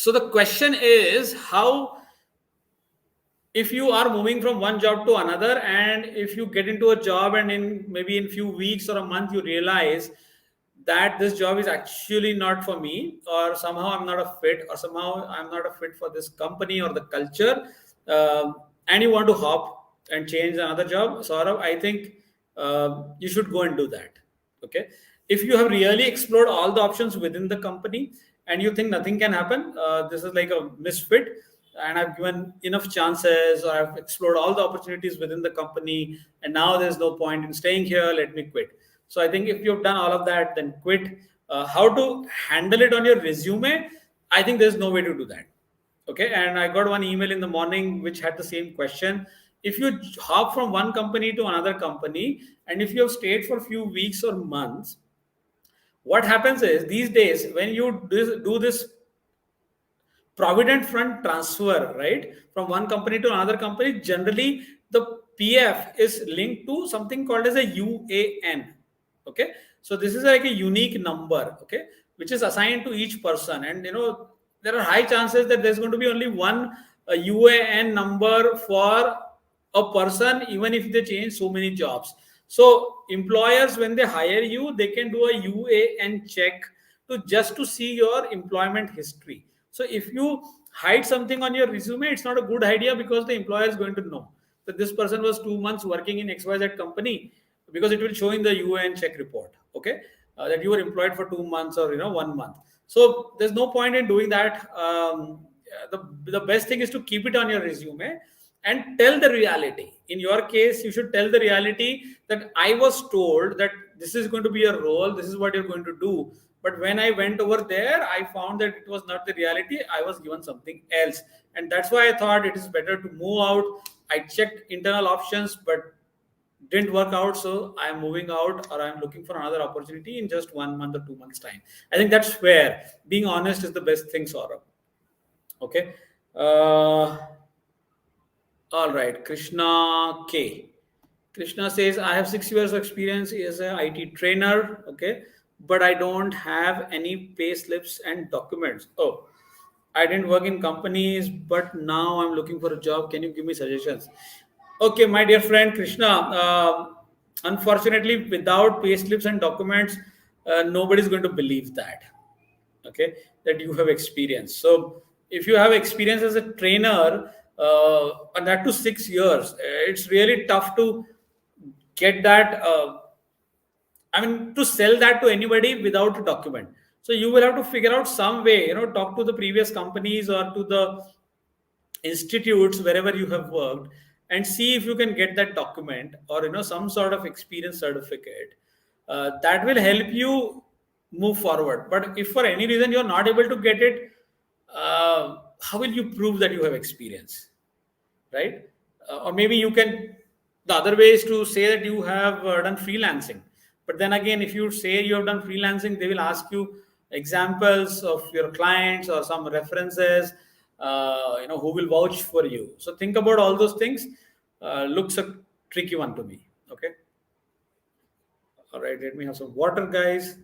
the question is, how, if you are moving from one job to another, and if you get into a job and in maybe in few weeks or a month you realize that this job is actually not for me, or somehow I'm not a fit, or somehow I'm not a fit for this company or the culture, and you want to hop and change another job, Saurabh, I think you should go and do that. Okay, if you have really explored all the options within the company and you think nothing can happen, this is like a misfit, and I've given enough chances, or I've explored all the opportunities within the company, and now there's no point in staying here, let me quit. So I think if you've done all of that, then quit. How to handle it on your resume? I think there's no way to do that. Okay, and I got one email in the morning which had the same question. If you hop from one company to another company, and if you have stayed for a few weeks or months, what happens is these days when you do this provident fund transfer, right, from one company to another company, generally the PF is linked to something called as a UAN. Okay, so this is like a unique number, okay, which is assigned to each person, and there are high chances that there's going to be only one UAN number for a person, even if they change so many jobs. So employers, when they hire you, they can do a UAN check to see your employment history. So if you hide something on your resume, it's not a good idea, because the employer is going to know that this person was 2 months working in XYZ company, because it will show in the UAN check report. Okay, that you were employed for 2 months or 1 month. So there's no point in doing that. The best thing is to keep it on your resume and tell the reality. In your case, you should tell the reality that I was told that this is going to be a role, this is what you're going to do. But when I went over there, I found that it was not the reality. I was given something else. And that's why I thought it is better to move out. I checked internal options, but didn't work out. So I'm moving out, or I'm looking for another opportunity in just 1 month or 2 months' time. I think that's fair. Being honest is the best thing, Saurabh. Okay. All right. Krishna K. Krishna says, I have 6 years of experience as an IT trainer. Okay. But I don't have any pay slips and documents. Oh, I didn't work in companies, but now I'm looking for a job. Can you give me suggestions? Okay, my dear friend Krishna, unfortunately, without pay slips and documents, nobody's going to believe that. Okay, that you have experience. So if you have experience as a trainer, and that to 6 years, it's really tough to get that. To sell that to anybody without a document. So you will have to figure out some way, talk to the previous companies or to the institutes wherever you have worked, and see if you can get that document, or some sort of experience certificate that will help you move forward. But if for any reason you're not able to get it, how will you prove that you have experience, right? Or maybe you can, the other way is to say that you have done freelancing. But then again, if you say you have done freelancing, they will ask you examples of your clients or some references, who will vouch for you. So think about all those things. Looks a tricky one to me. Okay. All right. Let me have some water, guys.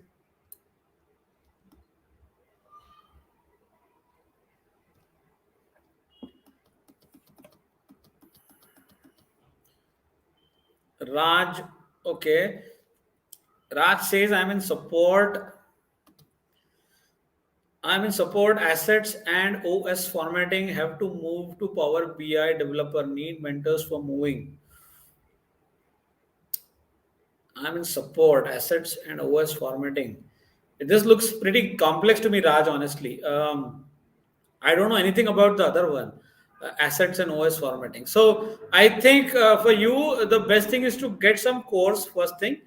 Raj, okay. Raj says, I'm in support. Assets and OS formatting. Have to move to Power BI developer. Need mentors for moving. I'm in support, assets and OS formatting. This looks pretty complex to me, Raj, honestly. I don't know anything about the other one, assets and OS formatting. So I think for you, the best thing is to get some course first thing.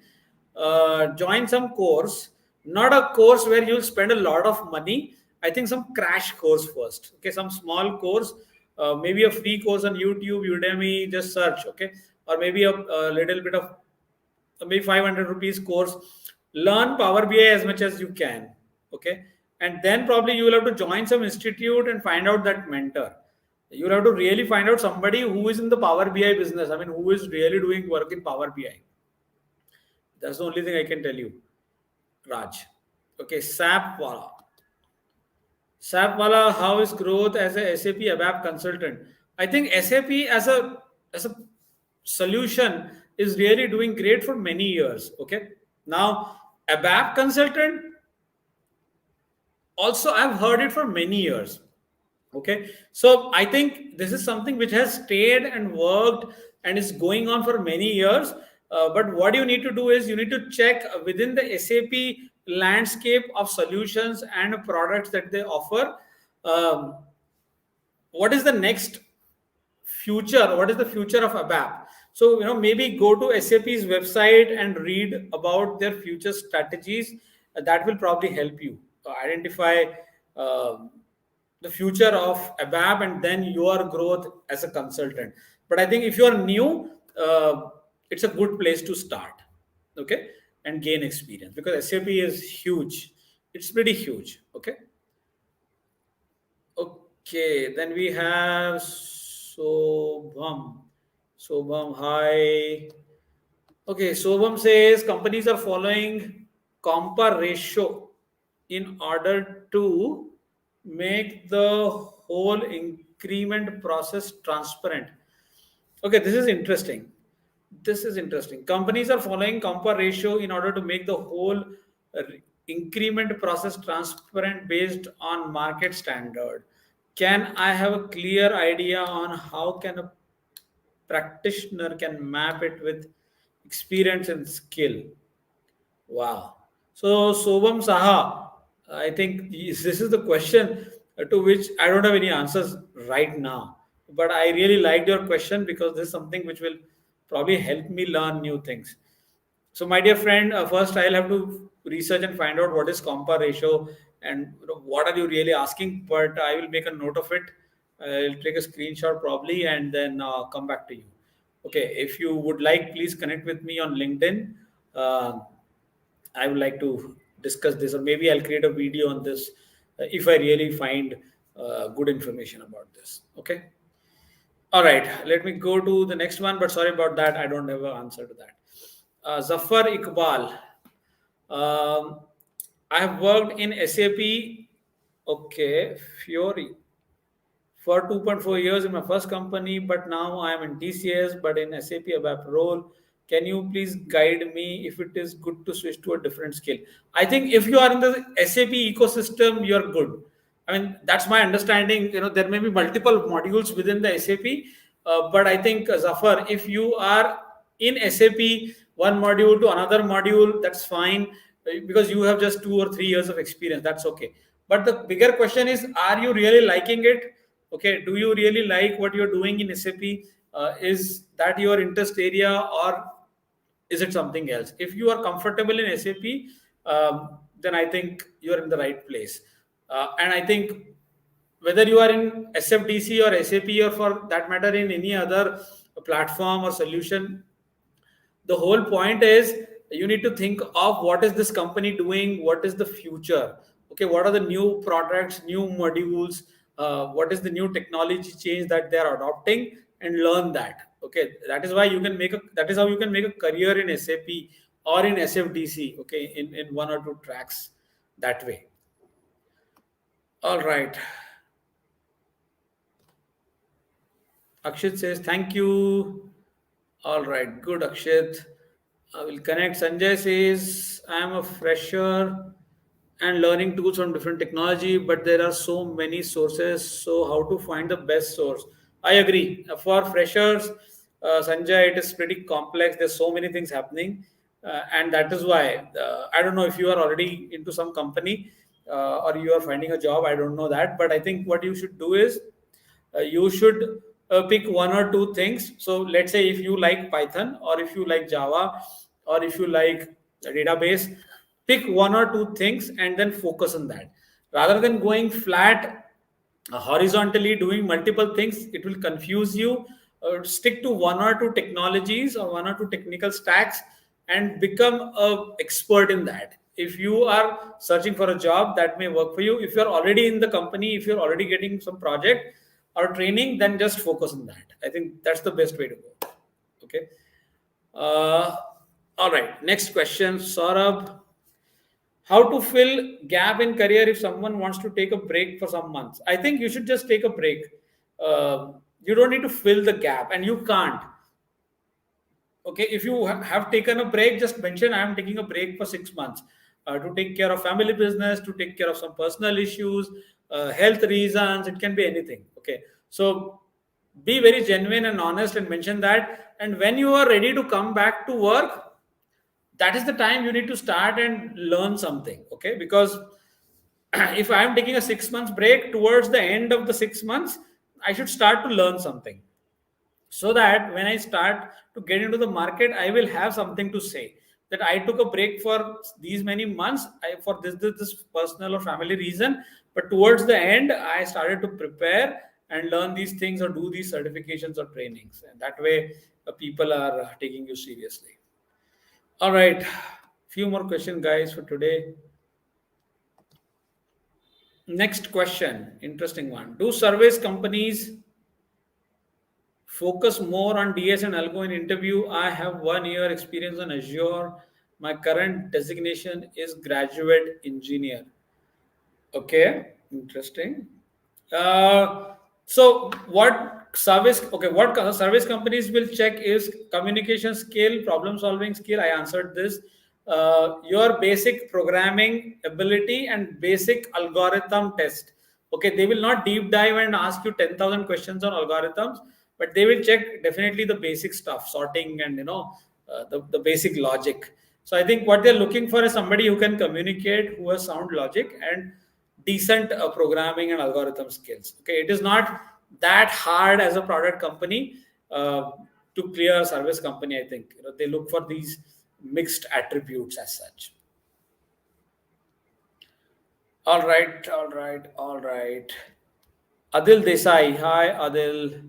Join some course, not a course where you'll spend a lot of money, I think some crash course first. Okay, some small course, maybe a free course on YouTube, Udemy, just search. Okay, or maybe a little bit of maybe 500 rupees course. Learn Power BI as much as you can. Okay, and then probably you will have to join some institute and find out that mentor. You'll have to really find out somebody who is in the Power BI business. I mean, who is really doing work in Power BI. That's the only thing I can tell you, Raj. Okay, SAP Wala. SAP Wala, how is growth as a SAP ABAP consultant? I think SAP as a solution is really doing great for many years. Okay. Now, ABAP consultant, also I've heard it for many years. Okay, so I think this is something which has stayed and worked and is going on for many years. But what you need to do is you need to check within the SAP landscape of solutions and products that they offer. um, what is the next future, what is the future of ABAP. So maybe go to SAP's website and read about their future strategies. That will probably help you identify um the future of ABAP and then your growth as a consultant. But I think if you are new, it's a good place to start. Okay, and gain experience because SAP is huge. It's pretty huge. Okay. Okay, then we have Sobham. Sobham, hi. Okay, Sobham says companies are following compa ratio in order to make the whole increment process transparent. Okay, this is interesting. This is interesting. Companies are following compa ratio in order to make the whole increment process transparent based on market standard. Can I have a clear idea on how can a practitioner can map it with experience and skill? Wow. So, Sobham Saha, I think this is the question to which I don't have any answers right now. But I really liked your question because this is something which will probably help me learn new things. So, my dear friend, first I'll have to research and find out what is compa ratio and what are you really asking. But I will make a note of it. I'll take a screenshot probably and then come back to you. Okay, if you would like, please connect with me on LinkedIn. Uh, I would like to discuss this, or maybe I'll create a video on this if I really find good information about this. Okay. All right. Let me go to the next one, but sorry about that. I don't have an answer to that. Zafar Iqbal. Um, I have worked in SAP. Okay. Fiori for 2.4 years in my first company, but now I am in TCS, but in SAP ABAP role. Can you please guide me if it is good to switch to a different skill? I think if you are in the SAP ecosystem, you're good. I mean, that's my understanding. There may be multiple modules within the SAP, but I think Zafar, if you are in SAP, one module to another module, that's fine because you have just 2 or 3 years of experience. That's okay. But the bigger question is, are you really liking it? Okay, do you really like what you're doing in SAP? Is that your interest area, or is it something else? If you are comfortable in SAP, then I think you're in the right place. And I think whether you are in SFDC or SAP, or for that matter in any other platform or solution, the whole point is you need to think of what is this company doing, what is the future. Okay, what are the new products, new modules, what is the new technology change that they are adopting, and learn that. Okay, that is how you can make a career in SAP or in SFDC. Okay, in one or two tracks, that way. All right. Akshit says thank you. All right, good, Akshit. I will connect. Sanjay says I am a fresher and learning tools from different technology, but there are so many sources. So how to find the best source? I agree. For freshers, Sanjay, it is pretty complex. There's so many things happening, and that is why I don't know if you are already into some company or you are finding a job. I don't know that, but I think what you should do is you should pick one or two things. So let's say if you like Python, or if you like Java, or if you like a database, pick one or two things and then focus on that. Rather than going flat horizontally doing multiple things, it will confuse you. Stick to one or two technologies or one or two technical stacks and become a expert in that. If you are searching for a job, that may work for you. If you're already in the company, if you're already getting some project or training, then just focus on that. I think that's the best way to go. Okay. uh, all right, next question, Saurabh. How to fill gap in career if someone wants to take a break for some months? I think you should just take a break. You don't need to fill the gap, and you can't. Okay, if you have taken a break, just mention I am taking a break for 6 months to take care of family business, to take care of some personal issues, health reasons. It can be anything. Okay, so be very genuine and honest and mention that. And when you are ready to come back to work, that is the time you need to start and learn something. Okay, because if I am taking a 6 months break, towards the end of the 6 months, I should start to learn something, so that when I start to get into the market, I will have something to say that I took a break for these many months, for this personal or family reason, but towards the end, I started to prepare and learn these things or do these certifications or trainings, and that way, people are taking you seriously. All right, few more questions, guys, for today. Next question, interesting one. Do service companies focus more on DS and algo in interview? I have 1 year experience on Azure. My current designation is graduate engineer. Okay, interesting. So what service? Okay, what service companies will check is communication skill, problem solving skill. I answered this. Your basic programming ability and basic algorithm test. Okay, they will not deep dive and ask you 10,000 questions on algorithms, but they will check definitely the basic stuff, sorting and the basic logic. So I think what they're looking for is somebody who can communicate, who has sound logic and decent programming and algorithm skills. Okay, it is not that hard as a product company uh, to clear a service company. I think they look for these mixed attributes as such. All right, all right, all right. Adil Desai, hi Adil.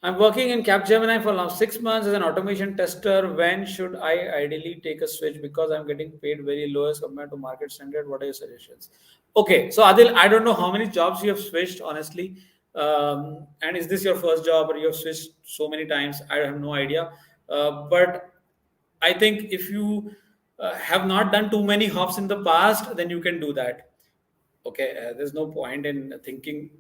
I'm working in Capgemini for last 6 months as an automation tester. When should I ideally take a switch? Because I'm getting paid very low as compared to market standard. What are your suggestions? Okay, so Adil, I don't know how many jobs you have switched, honestly. And is this your first job or you have switched so many times? I have no idea. But I think if you have not done too many hops in the past, then you can do that. Okay, there's no point in thinking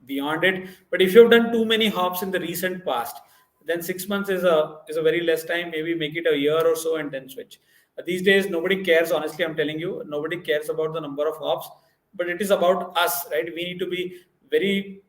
beyond it. But if you've done too many hops in the recent past, then 6 months is a very less time. Maybe make it a year or so and then switch. These days nobody cares, honestly, I'm telling you, nobody cares about the number of hops, but it is about us, right? We need to be very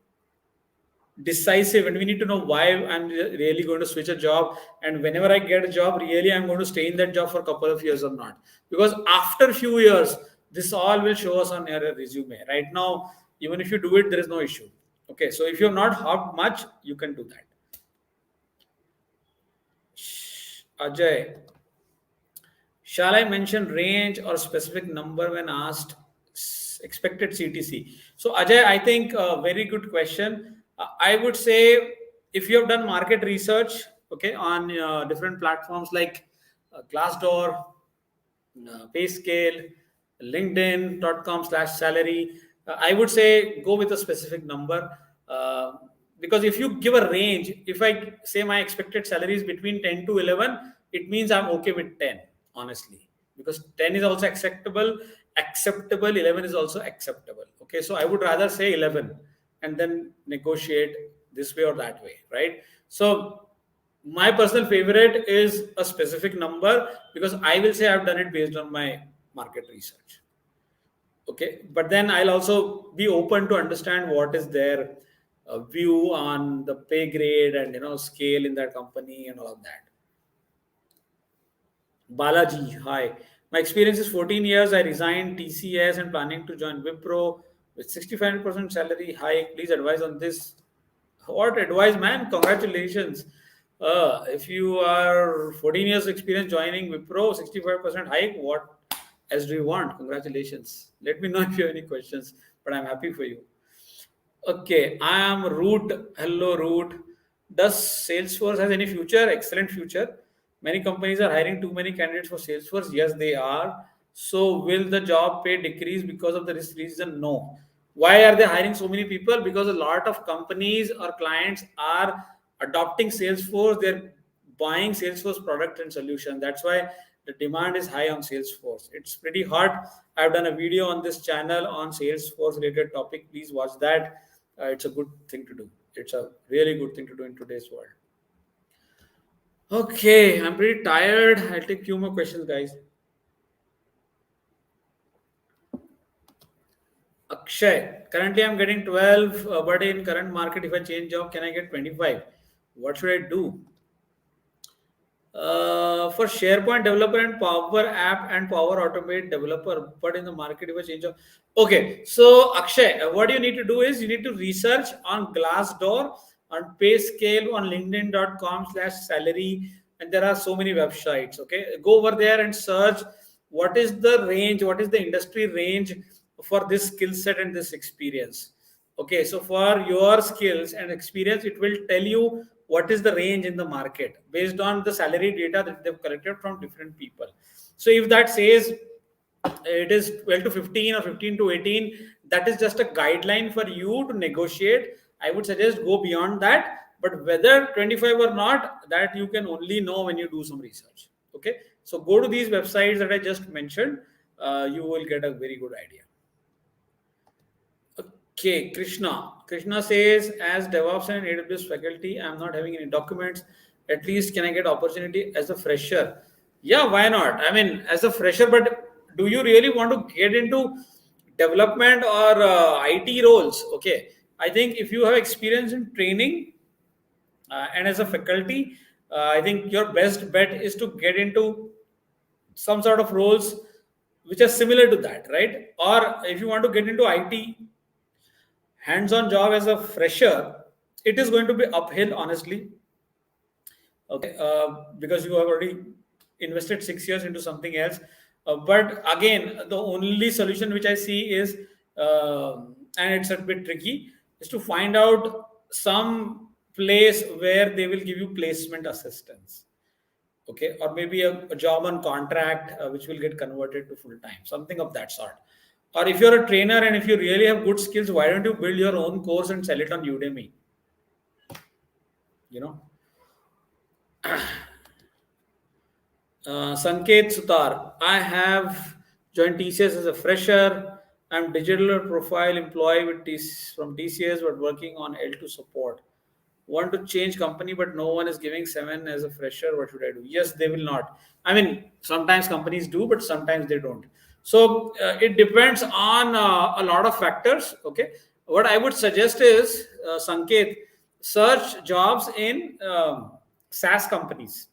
decisive and we need to know why I'm really going to switch a job, and whenever I get a job, really I'm going to stay in that job for a couple of years or not, because after a few years this all will show us on your resume. Right now, even if you do it, there is no issue. Okay, so if you're not hopped much, you can do that. Ajay, shall I mention range or specific number when asked expected CTC? So, Ajay, I think a very good question. I would say if you have done market research, okay, on different platforms like Glassdoor, Payscale, LinkedIn.com/salary, I would say go with a specific number. Uh, because if you give a range, if I say my expected salary is between 10 to 11, it means I'm okay with 10, honestly, because 10 is also acceptable, 11 is also acceptable. Okay, so I would rather say 11 and then negotiate this way or that way, right? So my personal favorite is a specific number, because I will say I've done it based on my market research. Okay, but then I'll also be open to understand what is their view on the pay grade and scale in that company and all of that. Balaji, hi. My experience is 14 years. I resigned TCS and planning to join Wipro with 65% salary hike. Please advise on this. What advice, man? Congratulations. If you are 14 years experience joining Wipro, 65% hike, what as do you want. Congratulations. Let me know if you have any questions, but I'm happy for you. Okay, I am Root. Hello, Root. Does Salesforce has any future? Excellent future. Many companies are hiring too many candidates for Salesforce. Yes, they are. So, will the job pay decrease because of this reason? No. Why are they hiring so many people? Because a lot of companies or clients are adopting Salesforce. They're buying Salesforce product and solution. That's why the demand is high on Salesforce. It's pretty hot. I've done a video on this channel on Salesforce related topic. Please watch that. It's a good thing to do. It's a really good thing to do in today's world. Okay, I'm pretty tired. I'll take few more questions, guys. Akshay, currently I'm getting 12, but in current market, if I change job, can I get 25? What should I do? For SharePoint developer and Power App and Power Automate developer, but in the market, if I change job. Okay, so Akshay, what you need to do is you need to research on Glassdoor, on PayScale, on LinkedIn.com/salary, and there are so many websites. Okay, go over there and search what is the range, what is the industry range for this skill set and this experience. Okay, so for your skills and experience, it will tell you what is the range in the market based on the salary data that they've collected from different people. So if that says it is 12 to 15 or 15 to 18, that is just a guideline for you to negotiate. I would suggest go beyond that, but whether 25 or not, that you can only know when you do some research. Okay, so go to these websites that I just mentioned. You will get a very good idea. Okay, Krishna. Krishna says, as DevOps and AWS faculty, I'm not having any documents. At least, can I get opportunity as a fresher? Yeah, why not? I mean, as a fresher, but do you really want to get into development or IT roles? Okay, I think if you have experience in training and as a faculty, I think your best bet is to get into some sort of roles which are similar to that, right? Or if you want to get into IT, hands-on job as a fresher, it is going to be uphill, honestly. Okay, because you have already invested 6 years into something else. But again, the only solution which I see is, and it's a bit tricky, is to find out some place where they will give you placement assistance. Okay, or maybe a job on contract which will get converted to full time, something of that sort. Or if you're a trainer and if you really have good skills, why don't you build your own course and sell it on Udemy? You know, Sanket Sutar, I have joined TCS as a fresher. I'm digital profile employee with from TCS, but working on L2 support. Want to change company, but no one is giving 7 as a fresher. What should I do? Yes, they will not. I mean, sometimes companies do, but sometimes they don't. So it depends on a lot of factors. Okay, what I would suggest is, Sanket, search jobs in SaaS companies.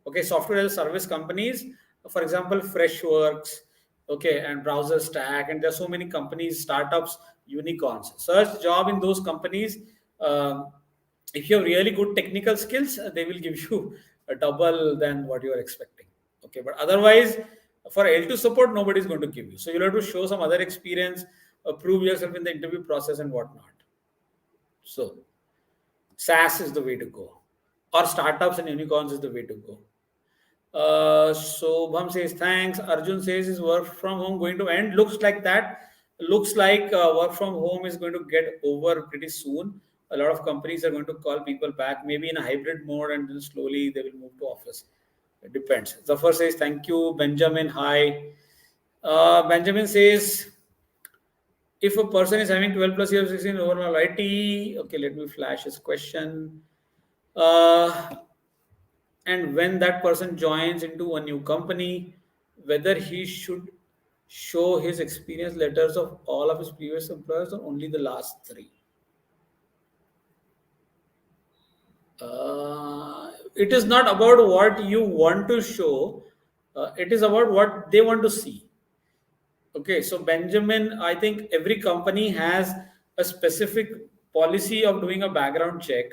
Okay, software as a service companies, for example, Freshworks, okay, and Browser Stack, and there are so many companies, startups, unicorns. Search job in those companies. um, if you have really good technical skills, they will give you a double than what you are expecting. Okay, but otherwise, for L2 support, nobody is going to give you. So you'll have to show some other experience, prove yourself in the interview process and whatnot. So SaaS is the way to go, or startups and unicorns is the way to go. So Bham says thanks. Arjun says is work from home going to end? Looks like that. Looks like work from home is going to get over pretty soon. A lot of companies are going to call people back, maybe in a hybrid mode, and then slowly they will move to office. It depends. Zafar says thank you. Benjamin, hi. Benjamin says, if a person is having 12 plus years of experience in overall IT, okay, let me flash his question. Uh, and when that person joins into a new company, whether he should show his experience letters of all of his previous employers or only the last three. It is not about what you want to show, it is about what they want to see. Okay, so Benjamin, I think every company has a specific policy of doing a background check,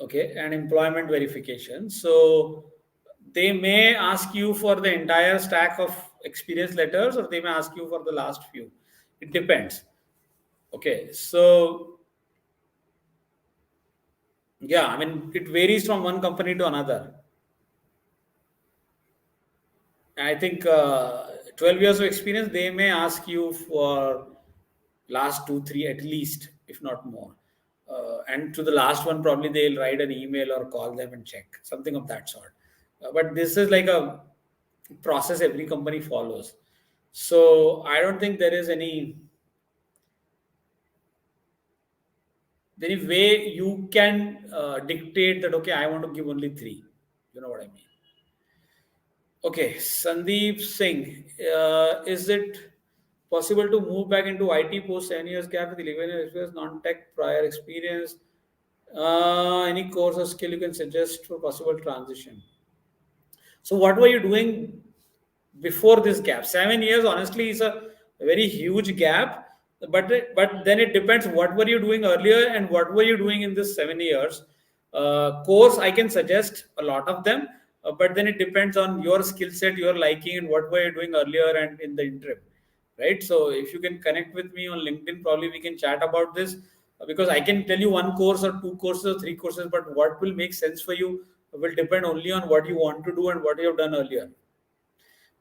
okay, and employment verification. So they may ask you for the entire stack of experience letters, or they may ask you for the last few. It depends. Okay, so yeah, I mean, it varies from one company to another. I think 12 years of experience, they may ask you for last two, three at least, if not more. And to the last one, probably they'll write an email or call them and check, something of that sort. But this is like a process every company follows. So I don't think there is any way you can dictate that, okay, I want to give only three. You know what I mean? Okay, Sandeep Singh, is it possible to move back into IT post 7 years gap with 11 years experience, non-tech prior experience? Any course or skill you can suggest for possible transition? So, what were you doing before this gap? 7 years, honestly, is a very huge gap. But then it depends. What were you doing earlier, and what were you doing in this 7 years? Course, I can suggest a lot of them, but then it depends on your skill set, your liking, and what were you doing earlier and in the interim, right? So if you can connect with me on LinkedIn, probably we can chat about this, because I can tell you one course or two courses or three courses, but what will make sense for you will depend only on what you want to do and what you have done earlier.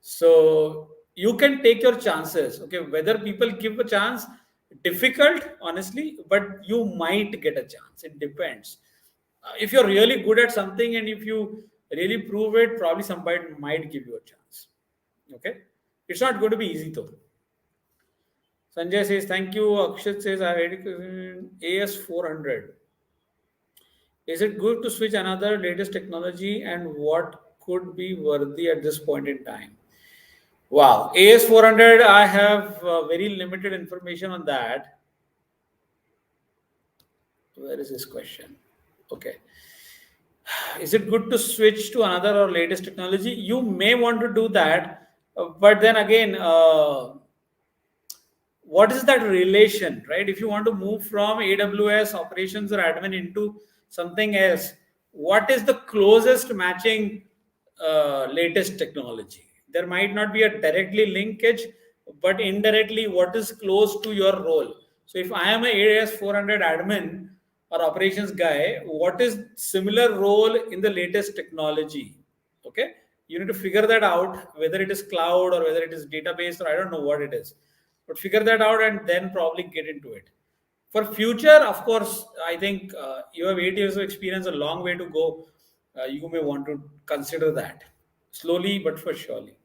So you can take your chances. Okay, whether people give a chance, difficult, honestly, but you might get a chance. It depends. If you're really good at something and if you really prove it, probably somebody might give you a chance. Okay, it's not going to be easy though. Sanjay says, thank you. Akshat says, I had AS400. Is it good to switch another latest technology, and what could be worthy at this point in time? Wow, AS400, I have very limited information on that. Where is this question? Okay. Is it good to switch to another or latest technology? You may want to do that, but then again, what is that relation, right? If you want to move from AWS operations or admin into something else, what is the closest matching latest technology? There might not be a directly linkage, but indirectly, what is close to your role? So if I am a AWS 400 admin or operations guy, what is similar role in the latest technology? Okay, you need to figure that out, whether it is cloud or whether it is database, or I don't know what it is, but figure that out and then probably get into it. For future, of course, I think you have 8 years of experience, a long way to go. You may want to consider that slowly but for surely.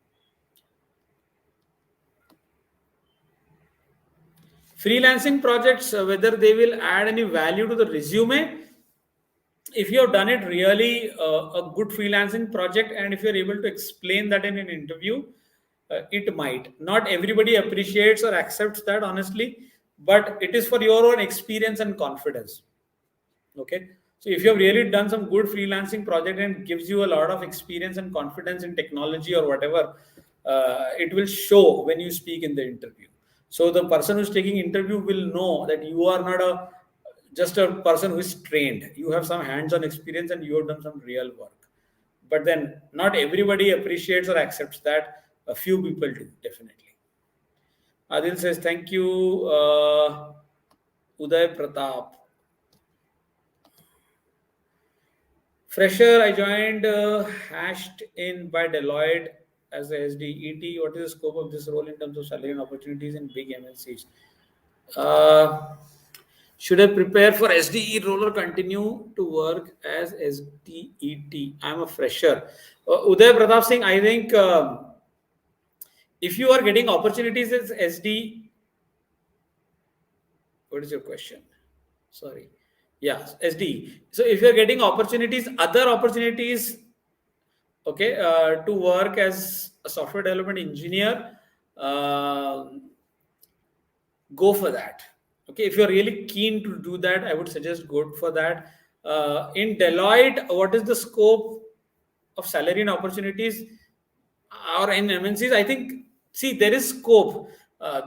Freelancing projects, whether they will add any value to the resume, if you have done it really a good freelancing project, and if you're able to explain that in an interview, it might. Not everybody appreciates or accepts that, honestly, but it is for your own experience and confidence. Okay, so if you have really done some good freelancing project and gives you a lot of experience and confidence in technology or whatever, it will show when you speak in the interview. So the person who's taking interview will know that you are not a just a person who is trained. You have some hands-on experience and you have done some real work. But then not everybody appreciates or accepts that. A few people do, definitely. Adil says, thank you, Uday Pratap. Fresher, I joined hashed in by Deloitte as a SDET. What is the scope of this role in terms of salary and opportunities in big MNCs? Should I prepare for SDE role or continue to work as SDET? I'm a fresher. Uday Pratap Singh, I think if you are getting opportunities as SD, what is your question? Sorry. Yeah, SD. So if you're getting opportunities, other opportunities, okay, to work as a software development engineer, go for that. Okay, if you're really keen to do that, I would suggest go for that. In Deloitte, what is the scope of salary and opportunities? Or in MNCs, I think, see, there is scope.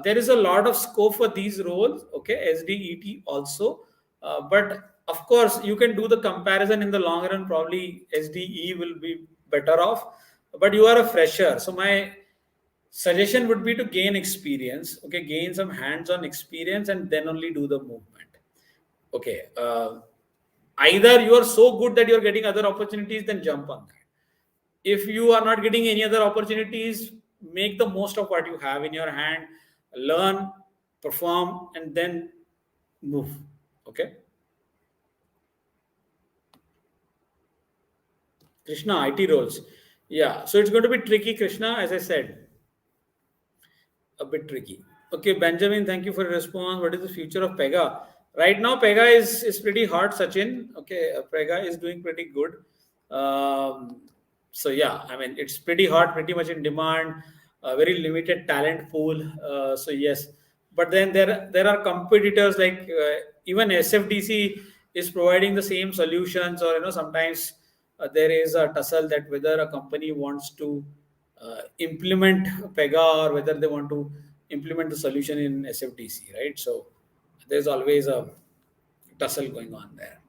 There is a lot of scope for these roles, okay, SDET also. But of course, you can do the comparison in the long run. Probably SDE will be better off. But you are a fresher, so my suggestion would be to gain experience. Okay, gain some hands-on experience and then only do the movement. Okay, either you are so good that you're getting other opportunities, then jump on that. If you are not getting any other opportunities, make the most of what you have in your hand, learn, perform, and then move. Okay, Krishna, IT roles. Yeah, so it's going to be tricky, Krishna, as I said, a bit tricky. Okay, Benjamin, thank you for your response. What is the future of Pega? Right now, Pega is pretty hot, Sachin. Okay, Pega is doing pretty good. So yeah, I mean it's pretty hot, pretty much in demand. A very limited talent pool. So yes, but then there are competitors like even SFDC is providing the same solutions, or sometimes there is a tussle that whether a company wants to implement Pega or whether they want to implement the solution in SFDC, right? So there's always a tussle going on there.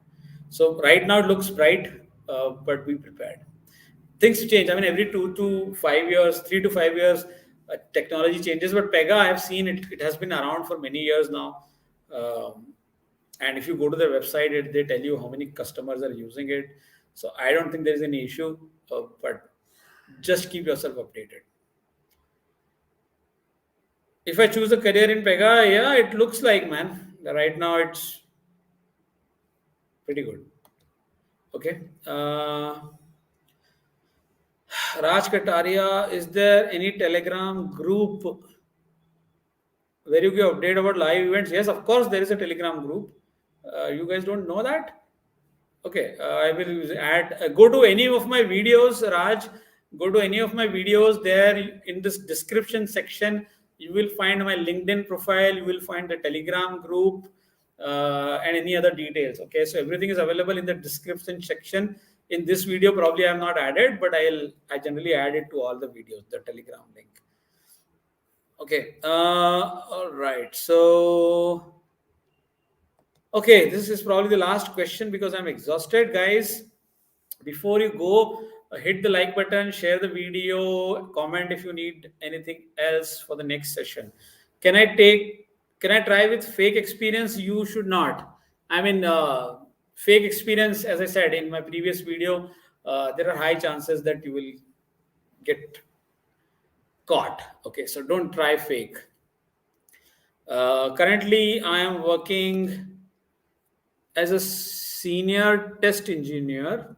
So right now it looks bright, but be prepared. Things change. I mean, every 2 to 5 years, 3 to 5 years, technology changes. But Pega, I have seen it. It has been around for many years now. And if you go to their website, they tell you how many customers are using it. So I don't think there is any issue. But just keep yourself updated. If I choose a career in Pega, yeah, it looks like, man. Right now it's pretty good. Okay. Raj Kataria, is there any Telegram group where you give update about live events? Yes, of course, there is a Telegram group. You guys don't know that? Okay, I will add. Go to any of my videos, Raj. Go to any of my videos. There in this description section, you will find my LinkedIn profile. You will find the Telegram group and any other details. Okay, so everything is available in the description section. In this video, probably I have not added, but I generally add it to all the videos. The Telegram link. Okay. All right. So. Okay, this is probably the last question because I'm exhausted, guys. Before you go, hit the like button, share the video, comment if you need anything else for the next session. Can I take? Can I try with fake experience? You should not. I mean, fake experience, as I said in my previous video, there are high chances that you will get caught. Okay, so don't try fake. Currently, I am working as a senior test engineer,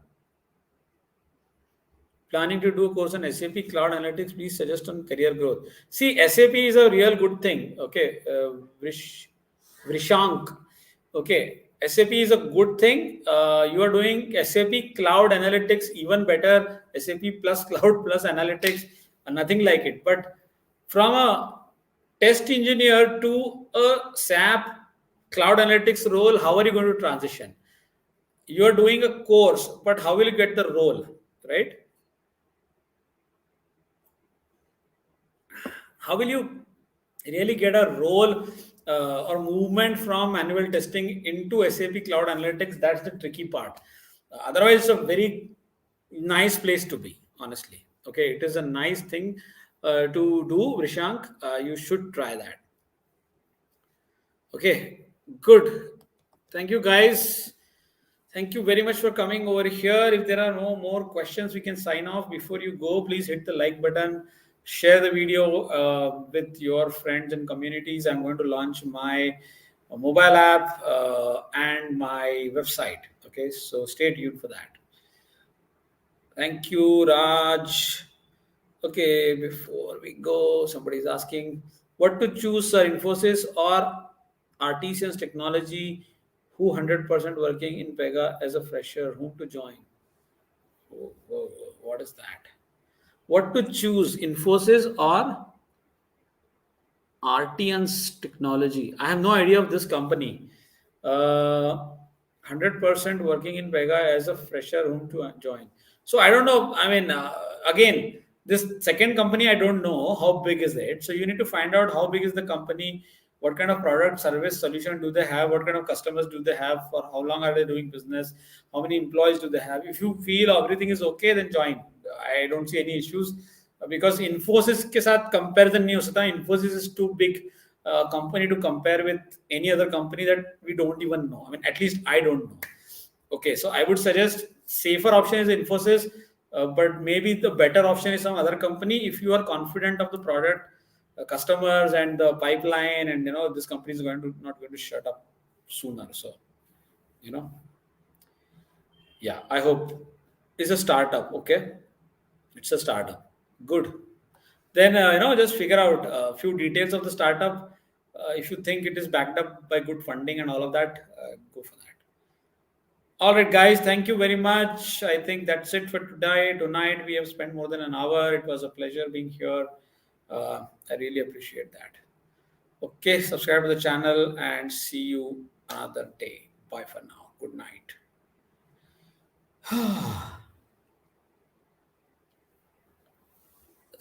planning to do a course on SAP Cloud Analytics. Please suggest on career growth. See, SAP is a real good thing. Okay, Vrishank. Okay, SAP is a good thing. You are doing SAP Cloud Analytics even better. SAP plus Cloud plus Analytics, nothing like it. But from a test engineer to a SAP Cloud Analytics role, how are you going to transition? You are doing a course, but how will you get the role, right? How will you really get a role or movement from manual testing into SAP Cloud Analytics? That's the tricky part. Otherwise, it's a very nice place to be, honestly. Okay, it is a nice thing to do, Rishank. You should try that. Okay, good. Thank you, guys. Thank you very much for coming over here. If there are no more questions, we can sign off. Before you go, please hit the like button, share the video with your friends and communities. I'm going to launch my mobile app and my website. Okay, so stay tuned for that. Thank you, Raj. Okay, before we go, somebody is asking what to choose, sir, Infosys or Artisans Technology, who 100% working in Pega as a fresher, whom to join? What is that? What to choose, Infosys or Artisans Technology? I have no idea of this company. 100% working in Pega as a fresher, whom to join? So I don't know. I mean, again, this second company, I don't know how big is it. So you need to find out how big is the company, what kind of product, service, solution do they have, what kind of customers do they have, for how long are they doing business, how many employees do they have. If you feel everything is okay, then join. I don't see any issues because Infosys के साथ comparison नहीं हो सकता. Infosys is too big company to compare with any other company that we don't even know. I mean, at least I don't know. Okay, so I would suggest safer option is Infosys, but maybe the better option is some other company if you are confident of the product, customers, and the pipeline, and this company is not going to shut up sooner. So you know, yeah, I hope it's a startup. Okay, it's a startup. Good. Then just figure out a few details of the startup. If you think it is backed up by good funding and all of that, go for that. All right, guys, thank you very much. I think that's it for today. Tonight, we have spent more than an hour. It was a pleasure being here. I really appreciate that. Okay, subscribe to the channel and see you another day. Bye for now. Good night.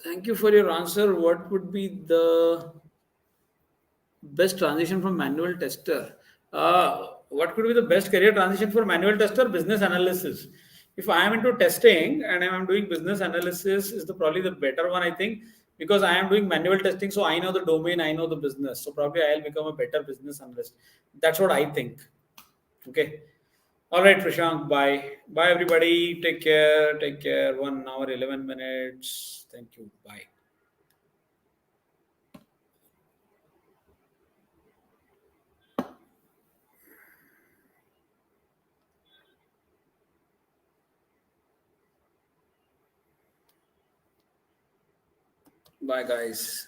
Thank you for your answer. What would be the best transition from manual tester? What could be the best career transition for manual tester? Business analysis. If I am into testing and I am doing business analysis, is the probably the better one, I think, because I am doing manual testing, so I know the domain, I know the business, so probably I'll become a better business analyst. That's what I think. Okay. All right, Prashant. Bye. Bye, everybody. Take care. Take care. 1 hour, 11 minutes. Thank you. Bye. Bye, guys.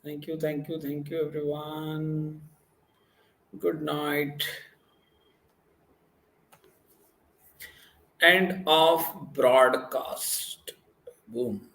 Thank you, thank you, thank you, everyone. Good night. End of broadcast. Boom.